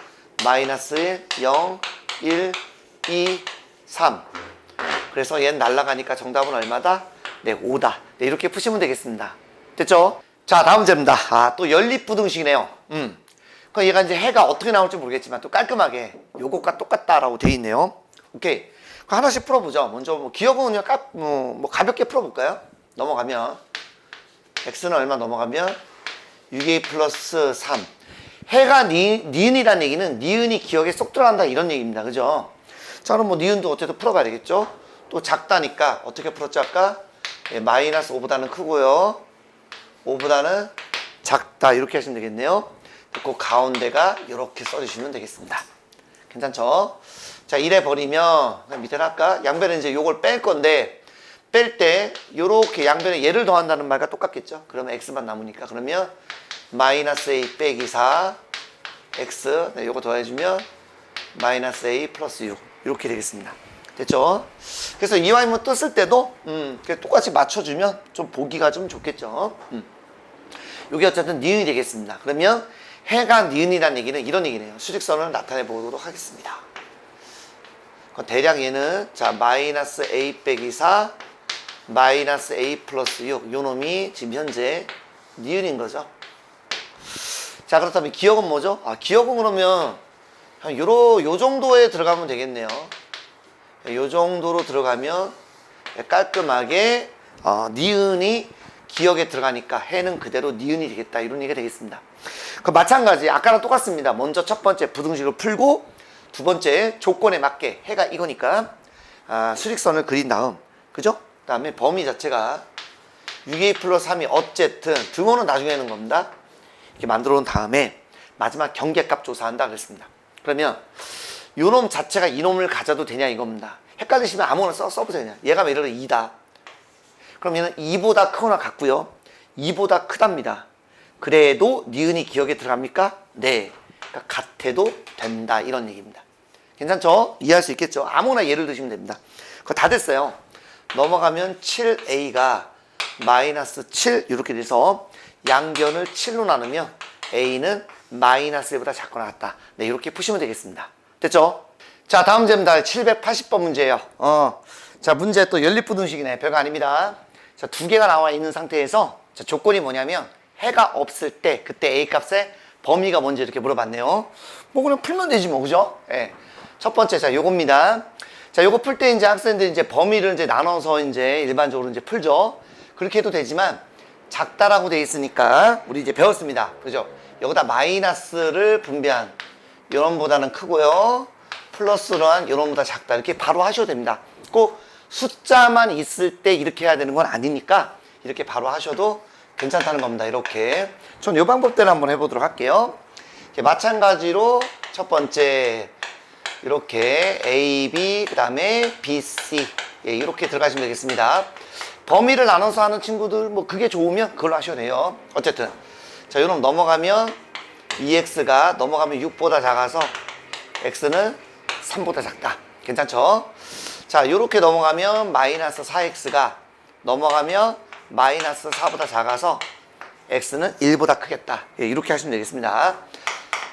마이너스 1, 0, 1, 2, 3. 그래서 얘는 날아가니까 정답은 얼마다? 네, 5다. 네, 이렇게 푸시면 되겠습니다. 됐죠? 자, 다음 문제입니다. 아, 또 연립부등식이네요. 그럼 얘가 이제 해가 어떻게 나올지 모르겠지만 또 깔끔하게 요것과 똑같다라고 돼 있네요. 오케이. 그럼 하나씩 풀어보죠. 먼저 뭐 기억은 그냥 뭐 가볍게 풀어볼까요? 넘어가면 x는 얼마 넘어가면 6a 플러스 3. 해가 니은이라는 얘기는 니은이 기억에 쏙 들어간다 이런 얘기입니다. 그죠? 자, 그럼 뭐 니은도 어쨌든 풀어봐야 되겠죠? 또 작다니까 어떻게 풀었죠 아까? 예, 마이너스 5보다는 크고요. 5보다는 작다 이렇게 하시면 되겠네요. 그 가운데가 이렇게 써주시면 되겠습니다. 괜찮죠? 자, 이래 버리면 그냥 밑에 할까? 양변에 이제 요걸 뺄 건데 뺄 때 요렇게 양변에 얘를 더한다는 말과 똑같겠죠? 그러면 x만 남으니까 그러면 마이너스 a 빼기 4 x 네, 요거 더해주면 마이너스 a 플러스 6 이렇게 되겠습니다. 됐죠? 그래서 이와이문 떴을 때도 똑같이 맞춰주면 좀 보기가 좀 좋겠죠? 요게 어쨌든 니은이 되겠습니다. 그러면 해가 니은이라는 얘기는 이런 얘기네요. 수직선을 나타내 보도록 하겠습니다. 대략 얘는 자 마이너스 a 빼기 4 마이너스 a 플러스 6 요 놈이 지금 현재 니은인 거죠. 자, 그렇다면 기억은 뭐죠? 아, 기억은 그러면 한 요 정도에 들어가면 되겠네요. 요 정도로 들어가면 깔끔하게 니은이 기억에 들어가니까 해는 그대로 니은이 되겠다 이런 얘기가 되겠습니다. 그 마찬가지 아까랑 똑같습니다. 먼저 첫 번째 부등식을 풀고 두 번째 조건에 맞게 해가 이거니까 수직선을 그린 다음 그죠? 그 다음에 범위 자체가 6a 플러스 3이 어쨌든 등호는 나중에 하는 겁니다. 이렇게 만들어 놓은 다음에 마지막 경계값 조사한다 그랬습니다. 그러면 요놈 자체가 이놈을 가져도 되냐 이겁니다. 헷갈리시면 아무거나 써보세요. 그냥. 얘가 예를 들어 2다. 그럼 얘는 2보다 크거나 같고요. 2보다 크답니다. 그래도 니은이 기억에 들어갑니까? 네. 그러니까 같아도 된다 이런 얘기입니다. 괜찮죠? 이해할 수 있겠죠? 아무나 예를 드시면 됩니다. 그거 다 됐어요. 넘어가면 7a가 마이너스 7 이렇게 돼서 양변을 7로 나누면 a는 마이너스 1보다 작거나 같다. 네, 이렇게 푸시면 되겠습니다. 됐죠? 자, 다음 문제입니다. 780번 문제예요. 자, 문제 또 연립부등식이네. 별거 아닙니다. 자, 두 개가 나와 있는 상태에서 자, 조건이 뭐냐면 해가 없을 때 그때 a 값의 범위가 뭔지 이렇게 물어봤네요. 뭐 그냥 풀면 되지 뭐, 그죠? 예. 첫 번째, 자, 요겁니다. 자, 요거 풀 때 이제 학생들 이제 범위를 이제 나눠서 이제 일반적으로 이제 풀죠. 그렇게 해도 되지만 작다라고 돼 있으니까 우리 이제 배웠습니다. 그죠? 여기다 마이너스를 분배한 요놈보다는 크고요. 플러스로 한 요놈보다 작다. 이렇게 바로 하셔도 됩니다. 꼭 숫자만 있을 때 이렇게 해야 되는 건 아니니까 이렇게 바로 하셔도 괜찮다는 겁니다. 이렇게. 전 요 방법대로 한번 해보도록 할게요. 마찬가지로 첫 번째 이렇게 A, B, 그 다음에 B, C 예, 이렇게 들어가시면 되겠습니다. 범위를 나눠서 하는 친구들 뭐 그게 좋으면 그걸로 하셔도 돼요. 어쨌든 자, 요놈 넘어가면 2x가 넘어가면 6보다 작아서 x는 3보다 작다. 괜찮죠? 자, 요렇게 넘어가면 마이너스 4x가 넘어가면 마이너스 4보다 작아서 x는 1보다 크겠다. 예, 이렇게 하시면 되겠습니다.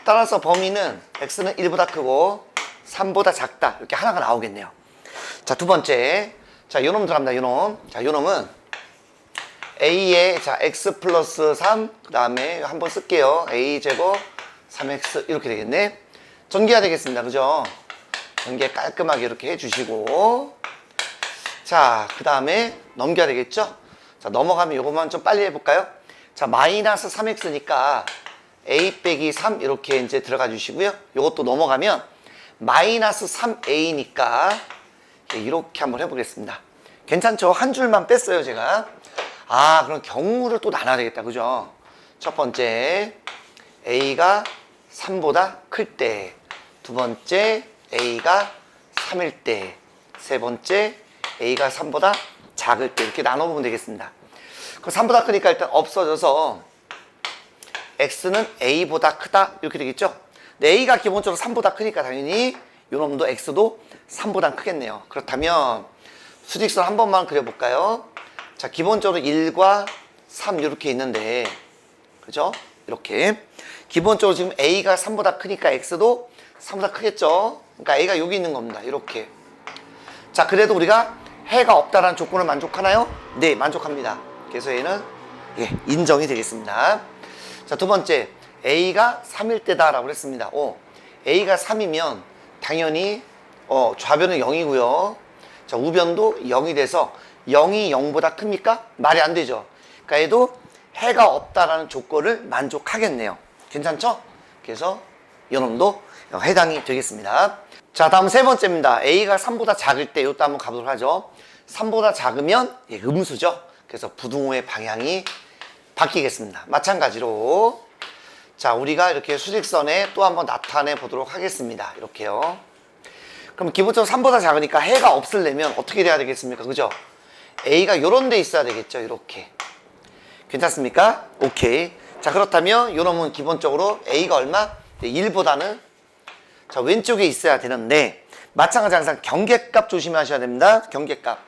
따라서 범위는 x는 1보다 크고 3보다 작다. 이렇게 하나가 나오겠네요. 자, 두 번째. 자, 요놈 들어갑니다. 요놈. 자, 요놈은 a에 자, x 플러스 3, 그 다음에 한번 쓸게요. a제곱 3x 이렇게 되겠네. 전개해야 되겠습니다. 그죠? 전개 깔끔하게 이렇게 해주시고 자, 그 다음에 넘겨야 되겠죠? 자, 넘어가면 요것만 좀 빨리 해볼까요? 자, 마이너스 3x니까 a 빼기 3 이렇게 이제 들어가 주시고요. 요것도 넘어가면 마이너스 3a니까 이렇게 한번 해보겠습니다. 괜찮죠? 한 줄만 뺐어요, 제가. 아, 그럼 경우를 또 나눠야 되겠다. 그죠? 첫 번째, a가 3보다 클 때. 두 번째, a가 3일 때. 세 번째, a가 3보다 작을 때. 이렇게 나눠보면 되겠습니다. 그 3보다 크니까 일단 없어져서 x는 a보다 크다. 이렇게 되겠죠? 근데 a가 기본적으로 3보다 크니까 당연히 요놈도 x도 3보다 크겠네요. 그렇다면 수직선 한 번만 그려볼까요? 자, 기본적으로 1과 3 이렇게 있는데, 그죠? 이렇게. 기본적으로 지금 A가 3보다 크니까 X도 3보다 크겠죠? 그러니까 A가 여기 있는 겁니다. 이렇게. 자, 그래도 우리가 해가 없다라는 조건을 만족하나요? 네, 만족합니다. 그래서 얘는 인정이 되겠습니다. 자, 두 번째. A가 3일 때다라고 했습니다. A가 3이면 당연히 좌변은 0이고요. 자, 우변도 0이 돼서 0이 0보다 큽니까? 말이 안 되죠. 그러니까 얘도 해가 없다라는 조건을 만족하겠네요. 괜찮죠? 그래서 이놈도 해당이 되겠습니다. 자, 다음 세 번째입니다. A가 3보다 작을 때 이것도 한번 가보도록 하죠. 3보다 작으면 음수죠. 그래서 부등호의 방향이 바뀌겠습니다. 마찬가지로 자, 우리가 이렇게 수직선에 또 한번 나타내 보도록 하겠습니다. 이렇게요. 그럼 기본적으로 3보다 작으니까 해가 없으려면 어떻게 돼야 되겠습니까? 그죠? A가 요런 데 있어야 되겠죠. 이렇게. 괜찮습니까? 오케이. 자, 그렇다면 요놈은 기본적으로 A가 얼마? 1보다는 자, 왼쪽에 있어야 되는데 마찬가지 항상 경계값 조심하셔야 됩니다. 경계값.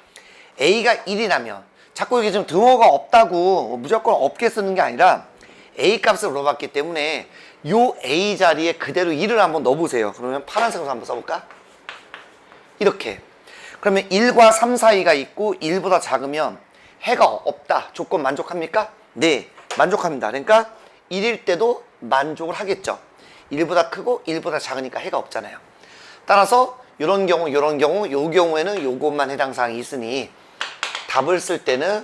A가 1이라면 자꾸 이게 좀 등호가 없다고 무조건 없게 쓰는 게 아니라 A 값을 물어봤기 때문에 요 A 자리에 그대로 1을 한번 넣어보세요. 그러면 파란색으로 한번 써볼까? 이렇게. 그러면 1과 3 사이가 있고 1보다 작으면 해가 없다. 조건 만족합니까? 네, 만족합니다. 그러니까 1일 때도 만족을 하겠죠. 1보다 크고 1보다 작으니까 해가 없잖아요. 따라서 이런 경우, 요 경우에는 요것만 해당 사항이 있으니 답을 쓸 때는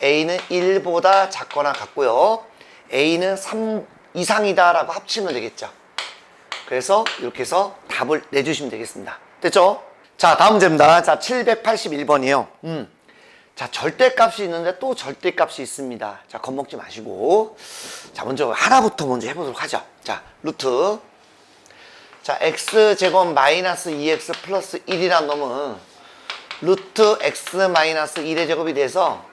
A는 1보다 작거나 같고요. A는 3 이상이다 라고 합치면 되겠죠. 그래서 이렇게 해서 답을 내주시면 되겠습니다. 됐죠? 자, 다음 문제입니다. 자, 781번이에요. 자, 절대값이 있는데 또 절대값이 있습니다. 자, 겁먹지 마시고. 자, 먼저 하나부터 먼저 해보도록 하죠. 자, 루트. 자, x제곱 마이너스 2x 플러스 1이라는 놈은 루트 x 마이너스 1의 제곱이 돼서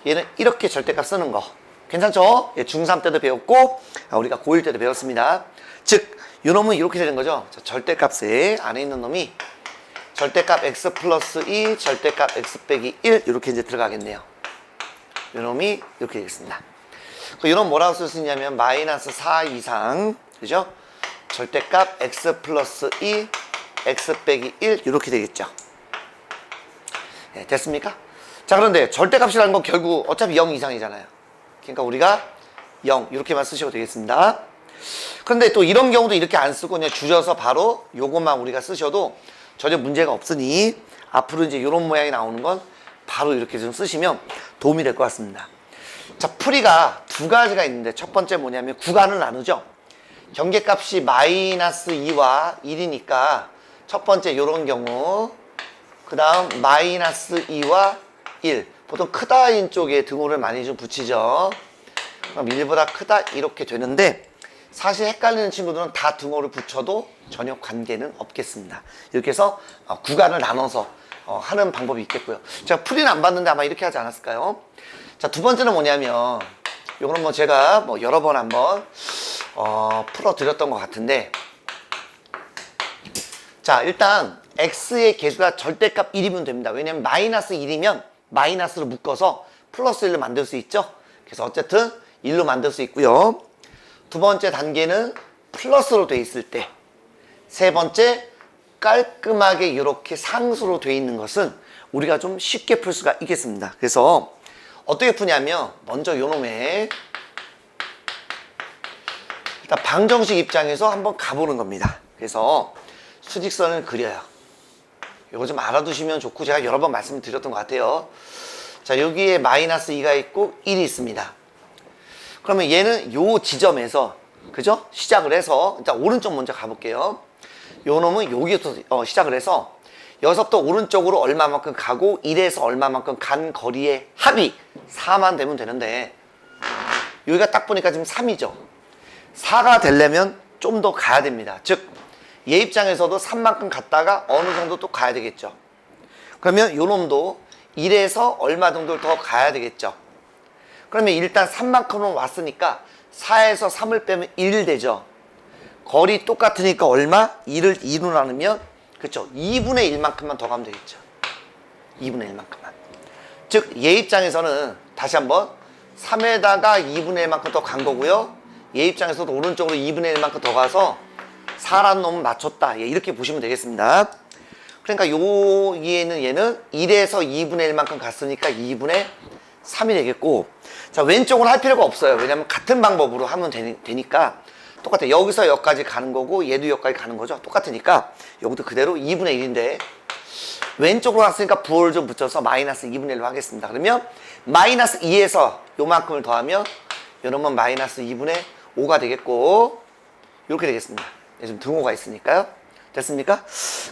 얘는 이렇게 절대값 쓰는 거. 괜찮죠? 예, 중3 때도 배웠고 우리가 고1 때도 배웠습니다. 즉, 이 놈은 이렇게 되는 거죠. 자, 절대값에 안에 있는 놈이 절대값 x 플러스 2, 절대값 x 빼기 1 이렇게 이제 들어가겠네요. 이 놈이 이렇게 되겠습니다. 이 놈 뭐라고 쓸 수 있냐면 마이너스 4 이상, 그죠? 절대값 x 플러스 2, x 빼기 1 이렇게 되겠죠. 네, 됐습니까? 자, 그런데 절대값이라는 건 결국 어차피 0 이상이잖아요. 그러니까 우리가 0 이렇게만 쓰셔도 되겠습니다. 그런데 또 이런 경우도 이렇게 안 쓰고 그냥 줄여서 바로 요것만 우리가 쓰셔도 전혀 문제가 없으니 앞으로 이제 이런 모양이 나오는 건 바로 이렇게 좀 쓰시면 도움이 될 것 같습니다. 자, 풀이가 두 가지가 있는데 첫 번째 뭐냐면 구간을 나누죠. 경계값이 마이너스 2와 1이니까 첫 번째 이런 경우, 그 다음 마이너스 2와 1. 보통 크다인 쪽에 등호를 많이 좀 붙이죠. 그럼 1보다 크다 이렇게 되는데 사실 헷갈리는 친구들은 다 등호를 붙여도 전혀 관계는 없겠습니다. 이렇게 해서 구간을 나눠서 하는 방법이 있겠고요. 제가 풀이는 안 봤는데 아마 이렇게 하지 않았을까요? 자, 두 번째는 뭐냐면 요거는 뭐 제가 뭐 여러 번 한번 풀어드렸던 것 같은데, 자, 일단 x의 개수가 절대값 1이면 됩니다. 왜냐면 마이너스 1이면 마이너스로 묶어서 플러스 1로 만들 수 있죠. 그래서 어쨌든 1로 만들 수 있고요. 두 번째 단계는 플러스로 돼 있을 때, 세 번째 깔끔하게 이렇게 상수로 돼 있는 것은 우리가 좀 쉽게 풀 수가 있겠습니다. 그래서 어떻게 푸냐면 먼저 요놈의 일단 방정식 입장에서 한번 가보는 겁니다. 그래서 수직선을 그려요. 이거 좀 알아두시면 좋고 제가 여러 번 말씀드렸던 것 같아요. 자, 여기에 마이너스 2가 있고 1이 있습니다. 그러면 얘는 요 지점에서, 그죠? 시작을 해서 일단 오른쪽 먼저 가볼게요. 요 놈은 여기부터 시작을 해서 여기서부터 오른쪽으로 얼마만큼 가고 1에서 얼마만큼 간 거리의 합이 4만 되면 되는데 여기가 딱 보니까 지금 3이죠. 4가 되려면 좀 더 가야 됩니다. 즉 얘 입장에서도 3만큼 갔다가 어느 정도 또 가야 되겠죠. 그러면 요 놈도 1에서 얼마 정도를 더 가야 되겠죠. 그러면 일단 3만큼은 왔으니까 4에서 3을 빼면 1 되죠. 거리 똑같으니까 얼마? 2를 2로 나누면, 그쵸, 2분의 1만큼만 더 가면 되겠죠. 2분의 1만큼만. 즉 얘 입장에서는 다시 한번 3에다가 2분의 1만큼 더 간 거고요. 얘 입장에서도 오른쪽으로 2분의 1만큼 더 가서 4라는 놈을 맞췄다. 예, 이렇게 보시면 되겠습니다. 그러니까 여기에 있는 얘는 1에서 2분의 1만큼 갔으니까 2분의 3이 되겠고, 자 왼쪽은 할 필요가 없어요. 왜냐면 같은 방법으로 하면 되니까 똑같아요. 여기서 여기까지 가는 거고 얘도 여기까지 가는 거죠. 똑같으니까 여기도 그대로 2분의 1인데 왼쪽으로 갔으니까 부호를 좀 붙여서 마이너스 2분의 1로 하겠습니다. 그러면 마이너스 2에서 요만큼을 더하면 요놈은 마이너스 2분의 5가 되겠고, 이렇게 되겠습니다. 지금 등호가 있으니까요. 됐습니까?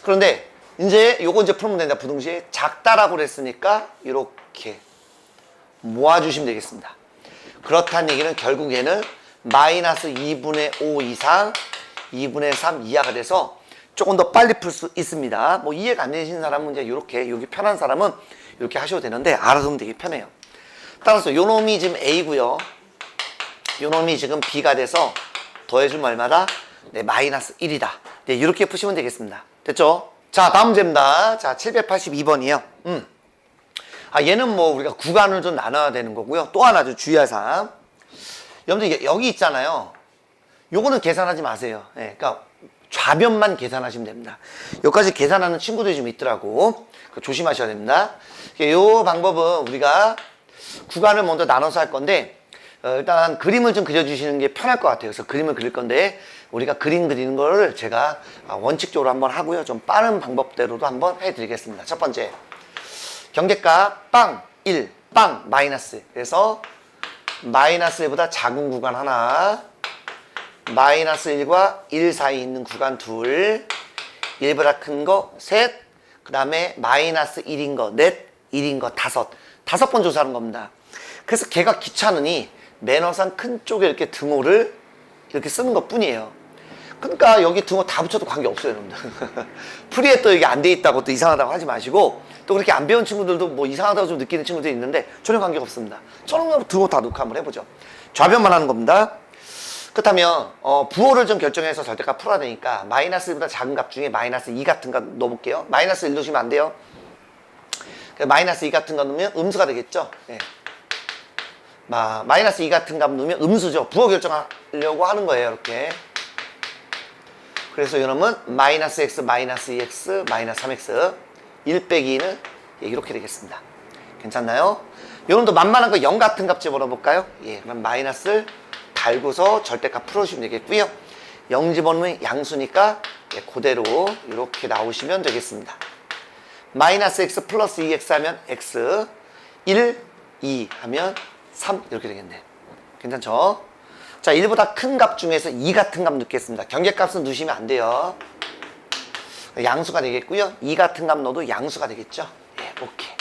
그런데 이제 요거 이제 풀면 된다. 부등식에 작다라고 그랬으니까 이렇게 모아주시면 되겠습니다. 그렇다는 얘기는 결국 얘는 마이너스 2분의 5 이상 2분의 3 이하가 돼서 조금 더 빨리 풀 수 있습니다. 뭐 이해가 안 되시는 사람은 이제 이렇게, 여기 편한 사람은 이렇게 하셔도 되는데 알아두면 되게 편해요. 따라서 요 놈이 지금 A고요. 요 놈이 지금 B가 돼서 더해주면 얼마다? 네, 마이너스 1이다. 네, 이렇게 푸시면 되겠습니다. 됐죠? 자, 다음 문제입니다. 자, 782번이에요. 얘는 뭐 우리가 구간을 좀 나눠야 되는 거고요. 또 하나 좀 주의할 사항. 여러분들 여기 있잖아요. 요거는 계산하지 마세요. 네, 그러니까 좌변만 계산하시면 됩니다. 여기까지 계산하는 친구들이 좀 있더라고. 조심하셔야 됩니다. 요 방법은 우리가 구간을 먼저 나눠서 할 건데, 일단 그림을 좀 그려주시는 게 편할 것 같아요. 그래서 그림을 그릴 건데 우리가 그림 그리는 거를 제가 원칙적으로 한번 하고요. 좀 빠른 방법대로도 한번 해드리겠습니다. 첫 번째, 경계값 빵 1, 빵 마이너스. 그래서 마이너스 1보다 작은 구간 하나, 마이너스 1과 1 사이에 있는 구간 둘, 1보다 큰 거 셋, 그 다음에 마이너스 1인 거 넷, 1인 거 다섯 번 조사하는 겁니다. 그래서 걔가 귀찮으니 매너상 큰 쪽에 이렇게 등호를 이렇게 쓰는 것 뿐이에요. 그러니까 여기 등호 다 붙여도 관계없어요, 여러분들. 풀이에 또 이게 안 돼 있다고 또 이상하다고 하지 마시고, 또 그렇게 안 배운 친구들도 뭐 이상하다고 좀 느끼는 친구들이 있는데 전혀 관계가 없습니다. 저는 그냥 등호 다 놓고 한번 해보죠. 좌변만 하는 겁니다. 그렇다면 부호를 좀 결정해서 절대값 풀어야 되니까 마이너스 1보다 작은 값 중에 마이너스 2 같은 거 넣어볼게요. 마이너스 1 넣으시면 안 돼요. 마이너스 2 같은 거 넣으면 음수가 되겠죠. 네. 마이너스 2 같은 값 넣으면 음수죠. 부호 결정하려고 하는 거예요, 이렇게. 그래서 이놈은 마이너스 x, 마이너스 2x, 마이너스 3x 1 빼기 2는 이렇게 되겠습니다. 괜찮나요? 이놈도 만만한 거 0 같은 값 집어넣어볼까요? 예, 그럼 마이너스를 달고서 절대값 풀어주시면 되겠고요. 0 집어넣으면 양수니까 예, 그대로 이렇게 나오시면 되겠습니다. 마이너스 x 플러스 2x 하면 x, 1, 2 하면 3 이렇게 되겠네요. 괜찮죠? 자, 1보다 큰 값 중에서 2 같은 값 넣겠습니다. 경계값은 넣으시면 안 돼요. 양수가 되겠고요. 2 같은 값 넣어도 양수가 되겠죠. 예, 오케이.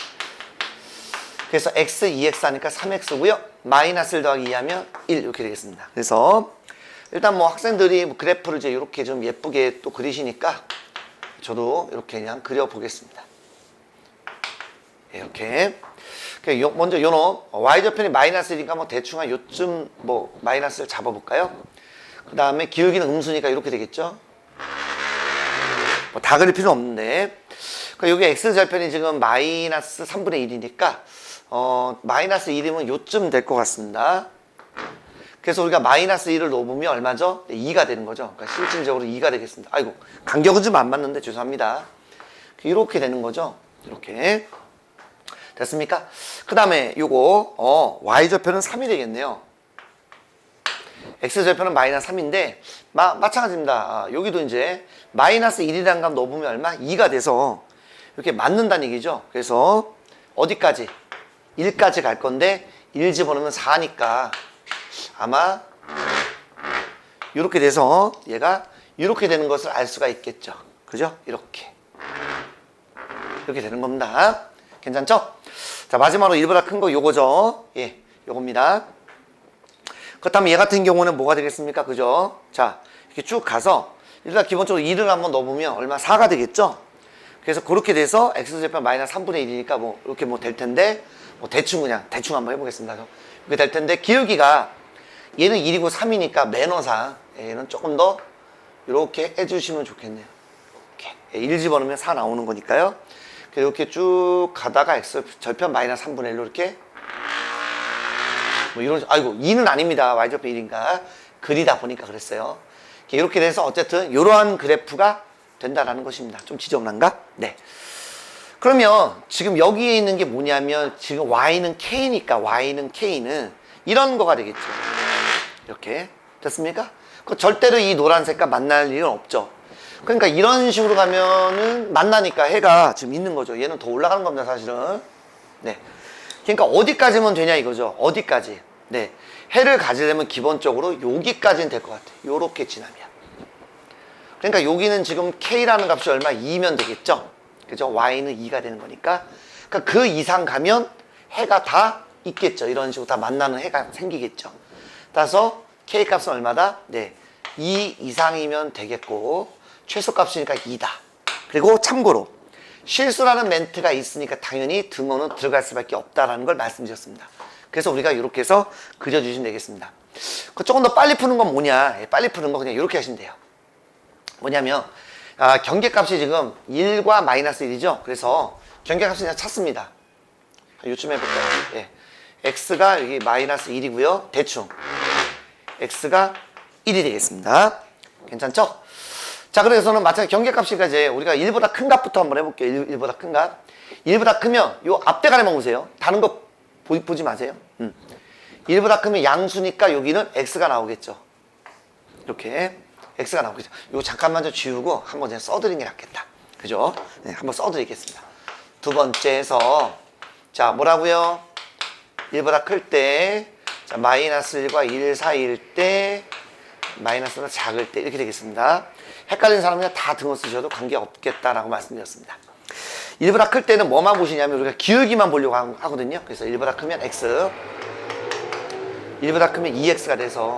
그래서 x, 2x 하니까 3x고요. 마이너스 1 더하기 2 하면 1 이렇게 되겠습니다. 그래서 일단 뭐 학생들이 뭐 그래프를 이제 이렇게 좀 예쁘게 또 그리시니까 저도 이렇게 그냥 그려보겠습니다. 이렇게. 먼저 요놈 y좌편이 마이너스 1이니까 뭐 대충 한 요쯤 뭐 마이너스를 잡아볼까요? 그 다음에 기울기는 음수니까 이렇게 되겠죠? 뭐 다 그릴 필요는 없는데, 그러니까 여기 x좌편이 지금 마이너스 3분의 1이니까 마이너스 1이면 요쯤 될 것 같습니다. 그래서 우리가 마이너스 1을 넣어보면 얼마죠? 2가 되는 거죠. 그러니까 실질적으로 2가 되겠습니다. 아이고, 간격은 좀 안 맞는데 죄송합니다. 이렇게 되는 거죠. 이렇게. 됐습니까? 그 다음에 요거 y좌표는 3이 되겠네요. x좌표는 마이너스 3인데 마찬가지입니다. 여기도 이제 마이너스 1이라는 값 넣어보면 얼마? 2가 돼서 이렇게 맞는다는 얘기죠. 그래서 어디까지? 1까지 갈 건데 1 집어넣으면 4니까 아마 이렇게 돼서 얘가 이렇게 되는 것을 알 수가 있겠죠. 그죠? 이렇게 되는 겁니다. 괜찮죠? 자, 마지막으로 1보다 큰 거 요거죠. 예, 요겁니다. 그렇다면 얘 같은 경우는 뭐가 되겠습니까? 그죠? 자, 이렇게 쭉 가서 일단 기본적으로 2를 한번 넣어보면 얼마? 4가 되겠죠? 그래서 그렇게 돼서 x좌편 마이너스 3분의 1이니까 뭐 이렇게 뭐 될 텐데, 뭐 대충 한번 해보겠습니다. 이렇게 될 텐데, 기울기가 얘는 1이고 3이니까 매너상 얘는 조금 더 이렇게 해주시면 좋겠네요. 이렇게 1 집어넣으면 4 나오는 거니까요. 이렇게 쭉 가다가 x 절편 마이너스 3분의 1로 이렇게 뭐 이런, 아이고 2는 아닙니다. y절편 1인가 그리다 보니까 그랬어요. 이렇게 돼서 어쨌든 이러한 그래프가 된다라는 것입니다. 좀 지저분한가? 네. 그러면 지금 여기에 있는 게 뭐냐면 지금 y는 k니까 y는 k는 이런 거가 되겠죠. 이렇게 됐습니까? 그 절대로 이 노란색과 만날 일은 없죠. 그러니까 이런 식으로 가면은 만나니까 해가 지금 있는 거죠. 얘는 더 올라가는 겁니다, 사실은. 네. 그러니까 어디까지면 되냐 이거죠. 어디까지. 네. 해를 가지려면 기본적으로 여기까지는 될 것 같아요. 요렇게 지나면. 그러니까 여기는 지금 k라는 값이 얼마? 2면 되겠죠. 그죠? y는 2가 되는 거니까. 그러니까 그 이상 가면 해가 다 있겠죠. 이런 식으로 다 만나는 해가 생기겠죠. 따라서 k 값은 얼마다? 네. 2 이상이면 되겠고 최소값이니까 2다. 그리고 참고로 실수라는 멘트가 있으니까 당연히 등호는 들어갈 수밖에 없다라는 걸 말씀드렸습니다. 그래서 우리가 이렇게 해서 그려주시면 되겠습니다. 조금 더 빨리 푸는 건 뭐냐? 빨리 푸는 거 그냥 이렇게 하시면 돼요. 뭐냐면 경계값이 지금 1과 마이너스 1이죠. 그래서 경계값을 그냥 찾습니다. 요쯤 해볼까요? 예. x가 여기 마이너스 1이고요. 대충 x가 1이 되겠습니다. 괜찮죠? 자, 그래서는 마찬가지 경계값이 이제 우리가 1보다 큰 값부터 한번 해볼게요. 1보다 큰 값. 1보다 크면 요 앞대가리만 보세요. 다른 거 보지 마세요. 1보다 크면 양수니까 여기는 x가 나오겠죠. 이렇게 x가 나오겠죠. 이거 잠깐만 좀 지우고 한번 그냥 써드리는 게 낫겠다. 그죠? 네, 한번 써드리겠습니다. 두 번째에서 자, 뭐라고요? 1보다 클 때 자, 마이너스 1과 1 사이일 때 마이너스보다 작을 때 이렇게 되겠습니다. 헷갈리는 사람은 다 등호 쓰셔도 관계없겠다라고 말씀드렸습니다. 1보다 클 때는 뭐만 보시냐면 우리가 기울기만 보려고 하거든요. 그래서 1보다 크면 x, 1보다 크면 2x가 돼서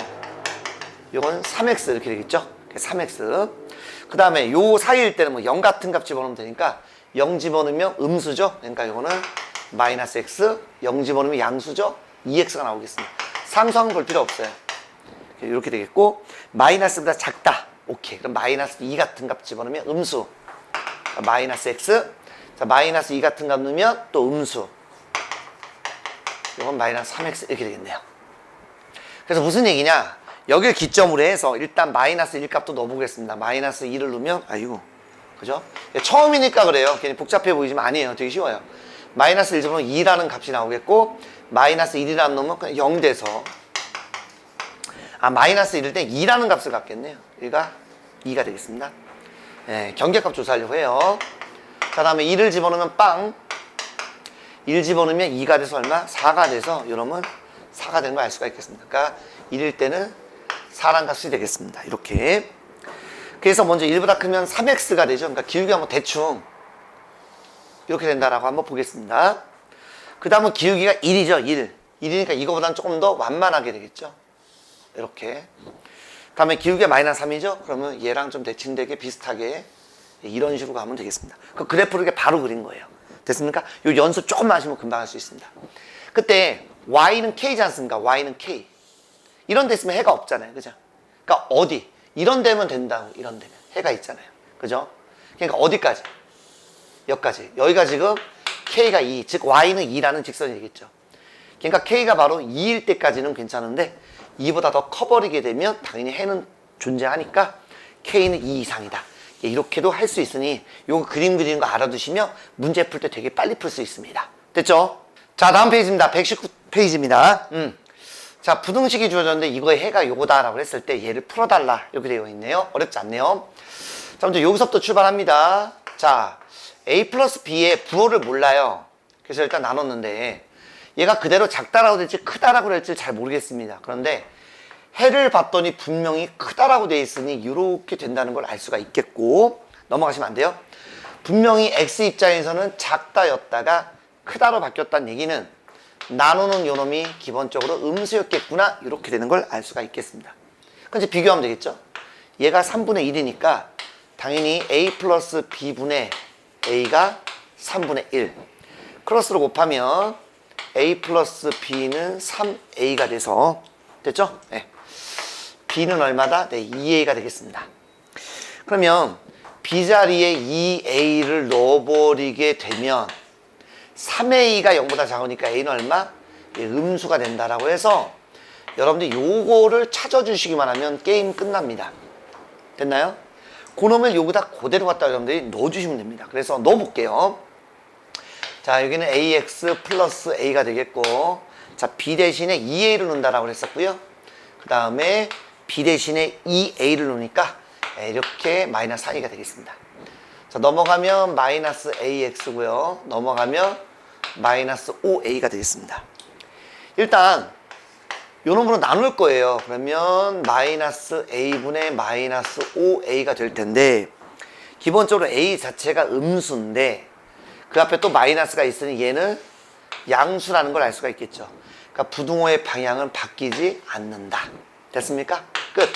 요건 3x 이렇게 되겠죠. 3x. 그 다음에 요 사이일 때는 뭐 0 같은 값 집어넣으면 되니까 0 집어넣으면 음수죠. 그러니까 요거는 마이너스 x, 0 집어넣으면 양수죠. 2x가 나오겠습니다. 상수항 볼 필요 없어요. 이렇게 되겠고 마이너스보다 작다. 오케이. 그럼 마이너스 2 같은 값 집어넣으면 음수. 마이너스 x. 자, 마이너스 2 같은 값 넣으면 또 음수. 이건 마이너스 3x 이렇게 되겠네요. 그래서 무슨 얘기냐? 여기를 기점으로 해서 일단 마이너스 1 값도 넣어보겠습니다. 마이너스 2를 넣으면 아이고 그죠? 처음이니까 그래요. 괜히 복잡해 보이지만 아니에요. 되게 쉬워요. 마이너스 1 집어넣으면 2라는 값이 나오겠고 마이너스 1이라는 놈은 그냥 0 돼서 마이너스 1일 때 2라는 값을 갖겠네요. 여기가 2가 되겠습니다. 네, 경계값 조사하려고 해요. 자, 다음에 2를 집어넣으면 빵. 1 집어넣으면 2가 돼서 얼마? 4가 돼서 이러면 4가 되는 걸 알 수가 있겠습니다. 그러니까 1일 때는 4라는 값이 되겠습니다. 이렇게. 그래서 먼저 1보다 크면 3x가 되죠. 그러니까 기울기가 뭐 대충 이렇게 된다라고 한번 보겠습니다. 그 다음은 기울기가 1이죠. 1. 1이니까 이거보다는 조금 더 완만하게 되겠죠. 이렇게. 다음에 기울기가 마이너스 3이죠. 그러면 얘랑 좀 대칭되게 비슷하게 이런 식으로 가면 되겠습니다. 그 그래프를 이렇게 바로 그린 거예요. 됐습니까? 요 연습 조금만 하시면 금방 할 수 있습니다. 그때 y는 k지 않습니까? y는 k. 이런 데 있으면 해가 없잖아요. 그죠? 그러니까 어디? 이런 데면 된다고. 이런 데면. 해가 있잖아요. 그죠? 그러니까 어디까지? 여기까지. 여기가 지금 k가 2, 즉 y는 2라는 직선이 되겠죠. 그러니까 k가 바로 2일 때까지는 괜찮은데 2보다 더 커버리게 되면 당연히 해는 존재하니까 k는 2 이상이다. 이렇게도 할 수 있으니 요거 그림 그리는 거 알아두시면 문제 풀 때 되게 빨리 풀 수 있습니다. 됐죠? 자, 다음 페이지입니다. 119페이지입니다. 자, 부등식이 주어졌는데 이거의 해가 요거다라고 했을 때 얘를 풀어달라. 이렇게 되어 있네요. 어렵지 않네요. 자, 먼저 여기서부터 출발합니다. 자, a 플러스 b의 부호를 몰라요. 그래서 일단 나눴는데 얘가 그대로 작다라고 될지 크다라고 될지 잘 모르겠습니다. 그런데 해를 봤더니 분명히 크다라고 돼 있으니 이렇게 된다는 걸 알 수가 있겠고 넘어가시면 안 돼요. 분명히 x 입장에서는 작다였다가 크다로 바뀌었다는 얘기는 나누는 요놈이 기본적으로 음수였겠구나 이렇게 되는 걸 알 수가 있겠습니다. 그럼 이제 비교하면 되겠죠. 얘가 3분의 1이니까 당연히 a 플러스 b분의 a가 3분의 1 크로스로 곱하면 a 플러스 b는 3a가 돼서 됐죠? 네. b는 얼마다? 네, 2a가 되겠습니다. 그러면 B자리에 2A를 넣어버리게 되면 3A가 0보다 작으니까 A는 얼마? 음수가 된다라고 해서 여러분들 요거를 찾아주시기만 하면 게임 끝납니다. 됐나요? 그놈을 여기다 그대로 갖다 여러분들이 넣어주시면 됩니다. 그래서 넣어볼게요. 자, 여기는 AX 플러스 A가 되겠고, 자, B 대신에 2A를 넣는다라고 했었고요. 그 다음에 B 대신에 2A를 넣으니까 이렇게 마이너스 4A가 되겠습니다. 자, 넘어가면 마이너스 AX고요. 넘어가면 마이너스 5A가 되겠습니다. 일단 요 놈으로 나눌 거예요. 그러면 마이너스 A분의 마이너스 5A가 될 텐데, 기본적으로 A 자체가 음수인데 그 앞에 또 마이너스가 있으니 얘는 양수라는 걸 알 수가 있겠죠. 그러니까 부등호의 방향은 바뀌지 않는다. 됐습니까? 끝.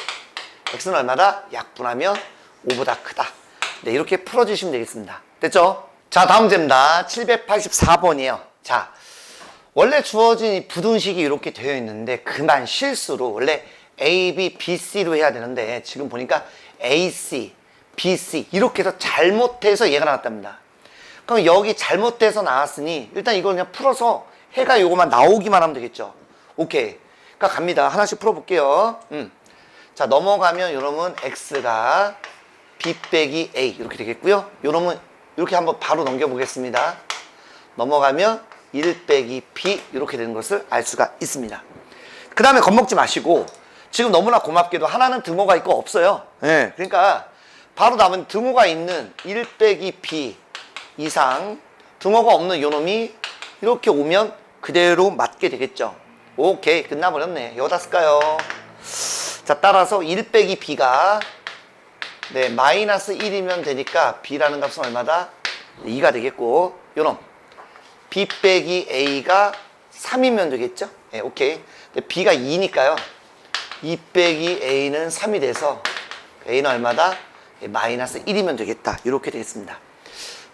x는 얼마다? 약분하면 5보다 크다. 네, 이렇게 풀어주시면 되겠습니다. 됐죠? 자, 다음 문제입니다. 784번이에요. 자, 원래 주어진 이 부등식이 이렇게 되어 있는데 그만 실수로 원래 A, B, B, C로 해야 되는데 지금 보니까 A, C, B, C 이렇게 해서 잘못해서 얘가 나왔답니다. 그럼 여기 잘못돼서 나왔으니 일단 이걸 그냥 풀어서 해가 요거만 나오기만 하면 되겠죠. 오케이. 그러니까 갑니다. 하나씩 풀어볼게요. 자, 넘어가면 요놈은 X가 B 빼기 A 이렇게 되겠고요. 요놈은 이렇게 한번 바로 넘겨보겠습니다. 넘어가면 1 빼기 B 이렇게 되는 것을 알 수가 있습니다. 그 다음에 겁먹지 마시고 지금 너무나 고맙게도 하나는 등호가 있고 없어요. 네. 그러니까 바로 남은 등호가 있는 1 빼기 B 이상 등호가 없는 요놈이 이렇게 오면 그대로 맞게 되겠죠. 오케이, 끝나버렸네. 여기다 쓸까요? 자, 따라서 1 빼기 B가 네, 마이너스 1이면 되니까 B라는 값은 얼마다? 2가 되겠고, 요놈 B 빼기 A가 3이면 되겠죠? 네, 오케이. 근데 B가 2니까요 2 빼기 A는 3이 돼서 A는 얼마다? 네, 마이너스 1이면 되겠다. 이렇게 되겠습니다.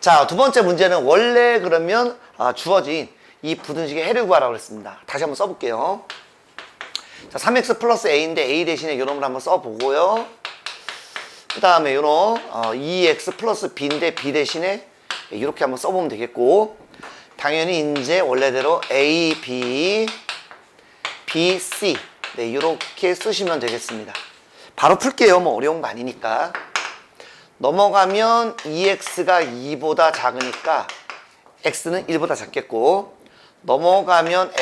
자, 두 번째 문제는 원래 그러면 주어진 이 부등식의 해를 구하라고 그랬습니다. 다시 한번 써볼게요. 자, 3x 플러스 a인데 a 대신에 요놈을 한번 써보고요. 그 다음에 요놈 2x 플러스 b인데 b 대신에 이렇게 한번 써보면 되겠고, 당연히 이제 원래대로 a, b, b, c 네, 이렇게 쓰시면 되겠습니다. 바로 풀게요. 뭐 어려운 거 아니니까. 넘어가면 2x가 2보다 작으니까 x는 1보다 작겠고, 넘어가면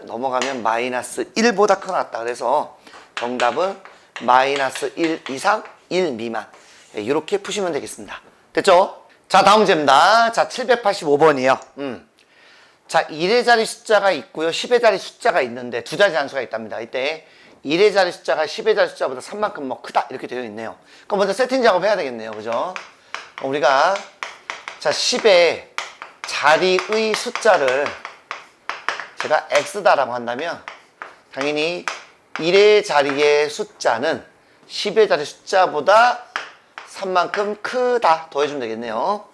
넘어가면 마이너스 1보다 커놨다. 그래서 정답은 마이너스 1 이상 1 미만. 네, 이렇게 푸시면 되겠습니다. 됐죠? 자, 다음 문제입니다. 자, 785번이에요. 자, 1의 자리 숫자가 있고요. 10의 자리 숫자가 있는데 두 자리 단수가 있답니다. 이때 1의 자리 숫자가 10의 자리 숫자보다 3만큼 뭐 크다 이렇게 되어 있네요. 그럼 먼저 세팅 작업 해야 되겠네요. 그죠? 우리가 자, 10의 자리의 숫자를 제가 x다라고 한다면 당연히 1의 자리의 숫자는 10의 자리 숫자보다 3만큼 크다 더해주면 되겠네요.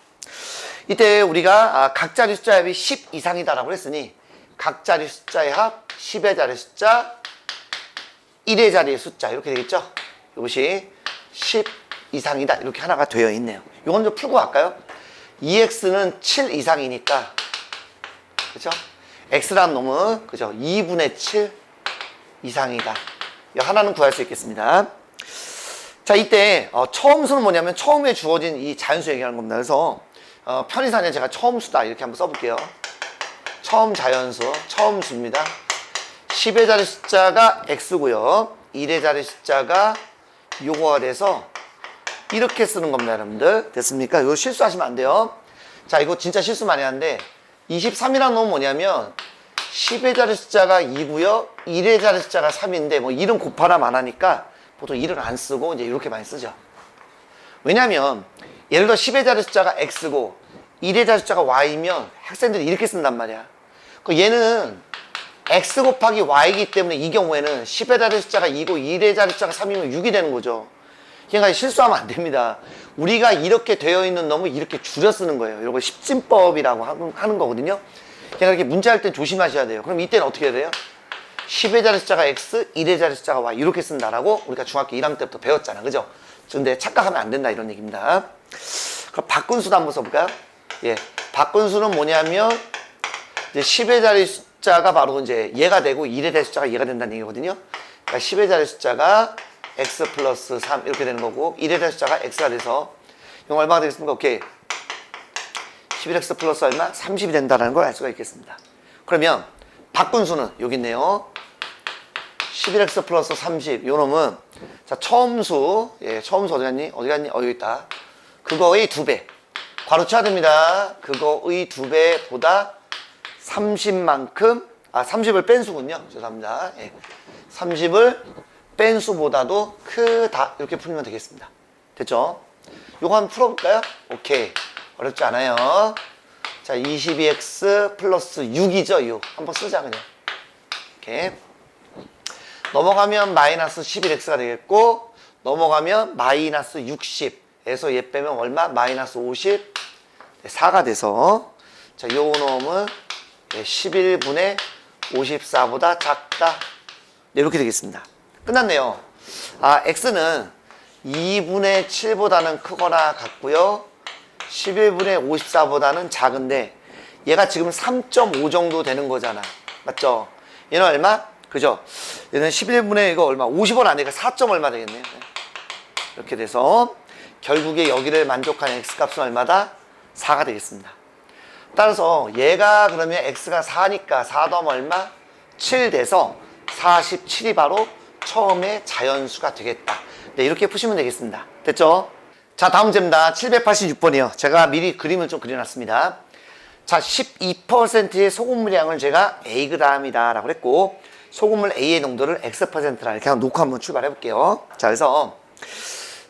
이때 우리가 각 자리 숫자의 합이 10 이상이다라고 했으니 각 자리 숫자의 합 10의 자리 숫자 1의 자리의 숫자 이렇게 되겠죠. 이것이 10 이상이다 이렇게 하나가 되어 있네요. 이건 좀 풀고 갈까요? 2x는 7 이상이니까 그죠? x라는 놈은 그죠? 2분의 7 이상이다. 이 하나는 구할 수 있겠습니다. 자, 이때 처음수는 뭐냐면 처음에 주어진 이 자연수 얘기하는 겁니다. 그래서 편의상에 제가 처음수다 이렇게 한번 써볼게요. 처음 자연수, 처음수입니다. 10의 자리 숫자가 x고요. 1의 자리 숫자가 요거가 돼서 이렇게 쓰는 겁니다, 여러분들. 됐습니까? 이거 실수하시면 안 돼요. 자, 이거 진짜 실수 많이 하는데 23이라는 놈은 뭐냐면 10의 자리 숫자가 2고요. 1의 자리 숫자가 3인데 뭐 1은 곱하나 많으니까 보통 1을 안 쓰고 이제 이렇게 많이 쓰죠. 왜냐면 예를 들어 10의 자리 숫자가 x고 1의 자리 숫자가 y면 학생들이 이렇게 쓴단 말이야. 그 얘는 x 곱하기 y이기 때문에 이 경우에는 10의 자리 숫자가 2고 1의 자리 숫자가 3이면 6이 되는 거죠. 그러니까 실수하면 안 됩니다. 우리가 이렇게 되어 있는 놈을 이렇게 줄여 쓰는 거예요. 이런 거 십진법이라고 하는 거거든요. 그러니까 이렇게 문자할 때 조심하셔야 돼요. 그럼 이때는 어떻게 해야 돼요? 10의 자리 숫자가 x, 1의 자리 숫자가 y 이렇게 쓴다라고 우리가 중학교 1학년 때부터 배웠잖아. 그죠? 근데 착각하면 안 된다 이런 얘기입니다. 그럼 바꾼수도 한번 써볼까요? 예, 바꾼수는 뭐냐면 이제 10의 자리 숫자가 바로 이제 얘가 되고 1의 자리 숫자가 얘가 된다는 얘기거든요. 그러니까 10의 자리 숫자가 x 플러스 3 이렇게 되는 거고 1의 자리 숫자가 x가 돼서 이거 얼마가 되겠습니까? 오케이. 11x 플러스 얼마? 30이 된다는 걸 알 수가 있겠습니다. 그러면 바꾼수는 여기 있네요. 11x 플러스 30 요 놈은 자 처음수 예 처음수 어디 갔니? 어디 갔니? 여기 있다. 그거의 2배 괄호쳐야 됩니다. 그거의 2배보다 30만큼 30을 뺀 수군요. 죄송합니다. 예. 30을 뺀 수보다도 크다 이렇게 풀면 되겠습니다. 됐죠? 요거 한번 풀어볼까요? 오케이. 어렵지 않아요. 자 22x 플러스 6이죠. 6 한번 쓰자 그냥. 이렇게 넘어가면 마이너스 11x가 되겠고 넘어가면 마이너스 60에서 얘 빼면 얼마? 마이너스 50 4가 돼서 자 요 놈은 11분의 54보다 작다 이렇게 되겠습니다. 끝났네요. x는 2분의 7보다는 크거나 같고요 11분의 54보다는 작은데 얘가 지금 3.5 정도 되는 거잖아. 맞죠? 얘는 얼마? 그죠? 얘는 11분의 이거 얼마? 50원 안 되니까 4. 얼마 되겠네요. 이렇게 돼서 결국에 여기를 만족하는 x값은 얼마다? 4가 되겠습니다. 따라서 얘가 그러면 x가 4니까 4 더하면 얼마? 7 돼서 47이 바로 처음에 자연수가 되겠다. 네, 이렇게 푸시면 되겠습니다. 됐죠? 자, 다음 문제입니다. 786번이요. 제가 미리 그림을 좀 그려놨습니다. 자, 12%의 소금물량을 제가 Ag이다 라고 했고 소금물 A의 농도를 X%라 이렇게 놓고 한번 출발해 볼게요. 자, 그래서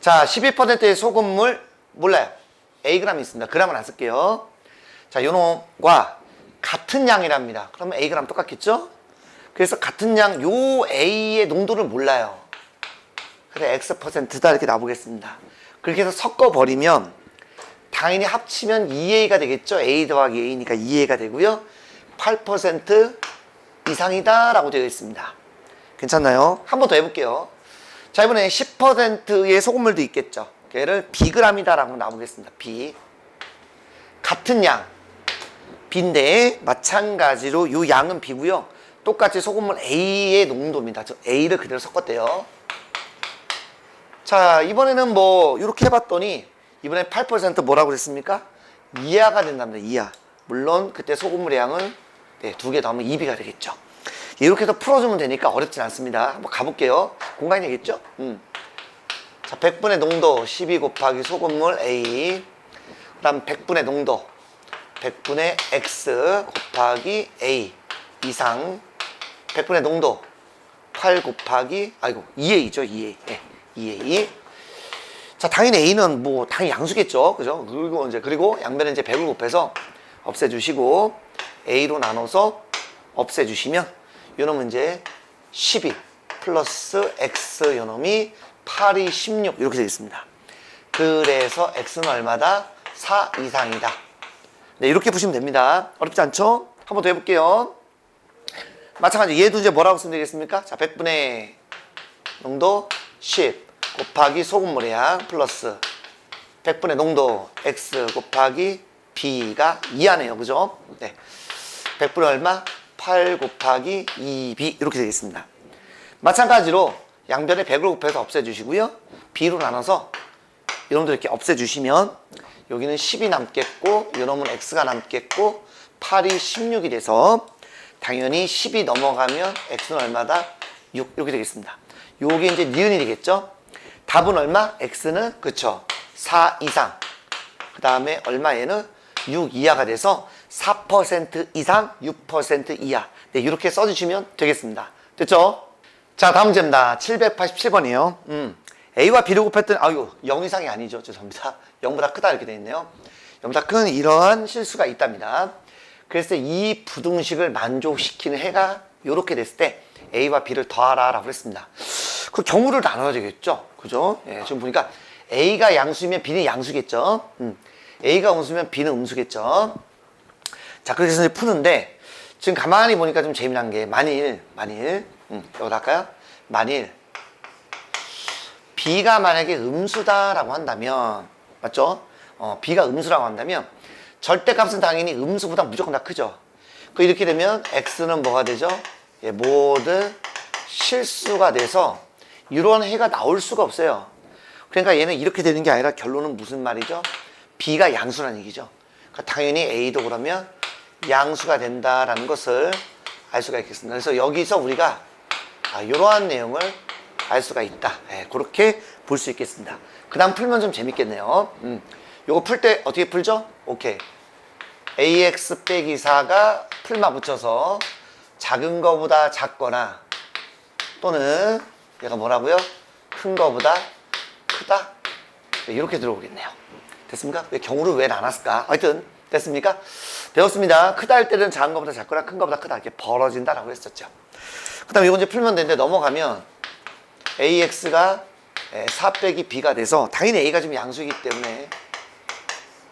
자, 12%의 소금물 몰라요. Ag이 있습니다. g은 안 쓸게요. 자, 요 놈과 같은 양이랍니다. 그러면 Ag 똑같겠죠? 그래서 같은 양 요 A의 농도를 몰라요. 그래 X%다 이렇게 놔보겠습니다. 그렇게 해서 섞어버리면 당연히 합치면 2A가 되겠죠. A 더하기 A니까 2A가 되고요. 8% 이상이다 라고 되어 있습니다. 괜찮나요? 한 번 더 해볼게요. 자, 이번에 10%의 소금물도 있겠죠. 걔를 Bg이다 라고 나오겠습니다. B. 같은 양 B인데 마찬가지로 이 양은 B고요. 똑같이 소금물 A의 농도입니다. 저 A를 그대로 섞었대요. 자, 이번에는 뭐 이렇게 해봤더니 이번에 8% 뭐라고 그랬습니까? 이하가 된답니다. 이하. 물론 그때 소금물의 양은 네, 2개 더하면 2B가 되겠죠. 이렇게 해서 풀어주면 되니까 어렵진 않습니다. 한번 가볼게요. 공간이 되겠죠? 자, 100분의 농도 12 곱하기 소금물 A. 그 다음 100분의 농도 100분의 X 곱하기 A 이상 100분의 농도 8 곱하기 2A죠. 2A. 네, 2A. 자, 당연히 A는 뭐 당연히 양수겠죠. 그죠? 그리고 양변에 이제 100을 곱해서 없애주시고 A로 나눠서 없애주시면 요놈은 이제 12 플러스 X 요놈이 8이 16 이렇게 되겠습니다. 그래서 X는 얼마다? 4 이상이다. 네, 이렇게 보시면 됩니다. 어렵지 않죠? 한 번 더 해볼게요. 마찬가지 얘도 이제 뭐라고 쓰면 되겠습니까? 자, 100분의 농도 10 곱하기 소금물의 양 플러스 100분의 농도 X 곱하기 B가 2하네요. 그죠? 네. 100분의 얼마? 8 곱하기 2B 이렇게 되겠습니다. 마찬가지로 양변에 100을 곱해서 없애주시고요. B로 나눠서 이놈들 이렇게 없애주시면 여기는 10이 남겠고 이놈은 X가 남겠고 8이 16이 돼서 당연히 10이 넘어가면 X는 얼마다? 6 이렇게 되겠습니다. 요게 이제 니은이 되겠죠? 답은 얼마? X는 그쵸 4 이상 그 다음에 얼마 얘는 6 이하가 돼서 4% 이상 6% 이하 네, 이렇게 써주시면 되겠습니다. 됐죠? 자, 다음 문제입니다. 787번이에요. A와 B를 곱했더니 0 이상이 아니죠. 죄송합니다. 0보다 크다 이렇게 되어 있네요. 0보다 큰 이러한 실수가 있답니다. 그래서 이 부등식을 만족시키는 해가 이렇게 됐을 때 A와 B를 더하라 라고 했습니다. 그 경우를 나눠야 되겠죠. 그죠? 예, 지금 보니까 A가 양수면 B는 양수겠죠. A가 음수면 B는 음수겠죠. 자, 그렇게 해서 푸는데 지금 가만히 보니까 좀 재미난 게 만일 여기다 할까요? 만일 B가 만약에 음수다라고 한다면 맞죠? B가 음수라고 한다면 절대값은 당연히 음수보다 무조건 다 크죠. 이렇게 되면 X는 뭐가 되죠? 예, 모두 실수가 돼서 이런 해가 나올 수가 없어요. 그러니까 얘는 이렇게 되는 게 아니라 결론은 무슨 말이죠? B가 양수라는 얘기죠. 그러니까 당연히 A도 그러면 양수가 된다라는 것을 알 수가 있겠습니다. 그래서 여기서 우리가 이러한 내용을 알 수가 있다. 예, 그렇게 볼 수 있겠습니다. 그 다음 풀면 좀 재밌겠네요. 요거 풀 때 어떻게 풀죠? 오케이. AX 빼기 4가 풀마 붙여서 작은 거보다 작거나 또는 얘가 뭐라고요? 큰 거보다 크다? 이렇게 들어오겠네요. 됐습니까? 왜 경우를 왜 나눴을까? 하여튼 됐습니까? 배웠습니다. 크다 할 때는 작은 거보다 작거나 큰 거보다 크다 이렇게 벌어진다라고 했었죠. 그 다음에 이거 이제 풀면 되는데 넘어가면 AX가 4 빼기 B가 돼서 당연히 A가 지금 양수이기 때문에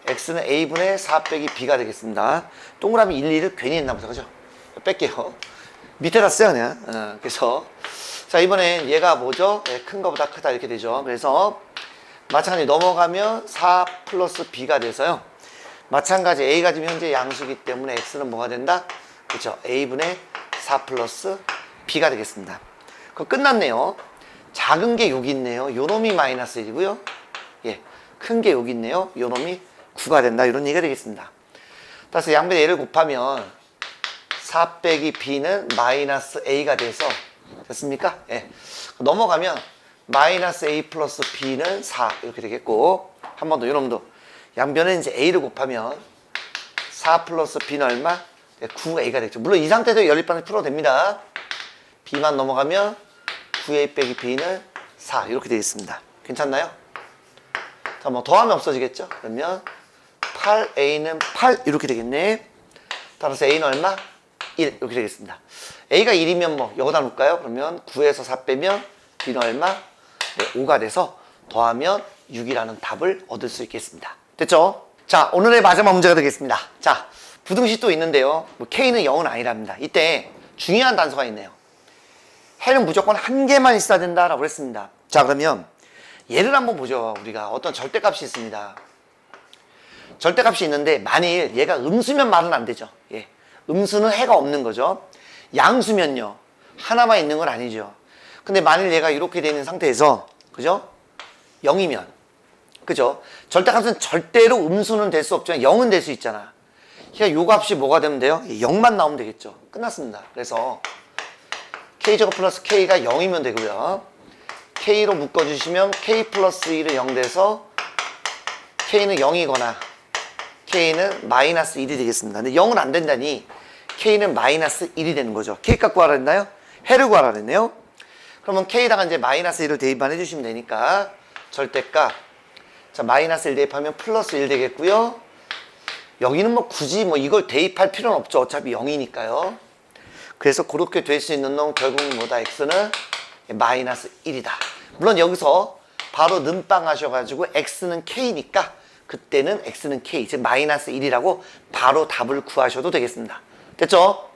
X는 A분의 4 빼기 B가 되겠습니다. 동그라미 1, 2를 괜히 했나 보다. 그죠? 뺄게요. 밑에다 써요 그냥. 그래서 자 이번엔 얘가 뭐죠? 큰 거보다 크다 이렇게 되죠. 그래서 마찬가지 넘어가면 4 플러스 B가 돼서요. 마찬가지 A가 지금 현재 양수이기 때문에 X는 뭐가 된다? 그렇죠. A분의 4 플러스 B가 되겠습니다. 그거 끝났네요. 작은 게 여기 있네요. 요 놈이 마이너스 1이고요. 예, 큰 게 여기 있네요. 요 놈이 9가 된다. 이런 얘기가 되겠습니다. 따라서 양변에 A를 곱하면 4 빼기 B는 마이너스 A가 돼서 됐습니까? 예. 넘어가면 마이너스 A 플러스 B는 4 이렇게 되겠고 한 번 더 요놈도 양변에 이제 A를 곱하면 4 플러스 B는 얼마? 9A가 되겠죠. 물론 이 상태에서 연립반을 풀어도 됩니다. B만 넘어가면 9A 빼기 B는 4 이렇게 되겠습니다. 괜찮나요? 자, 뭐 더하면 없어지겠죠? 그러면 8A는 8 이렇게 되겠네. 따라서 A는 얼마? 1 이렇게 되겠습니다. A가 1이면 뭐 여기다 놓을까요? 그러면 9에서 4 빼면 B는 얼마? 네, 5가 돼서 더하면 6이라는 답을 얻을 수 있겠습니다. 됐죠? 자, 오늘의 마지막 문제가 되겠습니다. 자, 부등식 또 있는데요. 뭐 K는 0은 아니랍니다. 이때 중요한 단서가 있네요. 해는 무조건 한 개만 있어야 된다라고 했습니다. 자, 그러면 예를 한번 보죠. 우리가 어떤 절대값이 있습니다. 절대값이 있는데 만일 얘가 음수면 말은 안 되죠. 예. 음수는 해가 없는 거죠. 양수면요. 하나만 있는 건 아니죠. 근데 만일 얘가 이렇게 되어 있는 상태에서 그죠? 0이면 그죠? 절대값은 절대로 음수는 될 수 없지만 0은 될 수 있잖아. 그러니까 요 값이 뭐가 되면 돼요? 0만 나오면 되겠죠. 끝났습니다. 그래서 K제곱 플러스 K가 0이면 되고요. K로 묶어주시면 K 플러스 1은 0 돼서 K는 0이거나 K는 마이너스 1이 되겠습니다. 근데 0은 안 된다니 K는 마이너스 1이 되는 거죠. K값 구하라 했나요? 해를 구하라 했네요. 그러면 K에다가 이제 마이너스 1을 대입만 해주시면 되니까 절대값 자 마이너스 1 대입하면 플러스 1 되겠고요. 여기는 뭐 굳이 뭐 이걸 대입할 필요는 없죠. 어차피 0이니까요. 그래서 그렇게 될 수 있는 놈 결국은 뭐다? X는 마이너스 1이다. 물론 여기서 바로 는빵 하셔가지고 X는 K니까 그때는 X는 K, 즉 마이너스 1이라고 바로 답을 구하셔도 되겠습니다. 됐죠?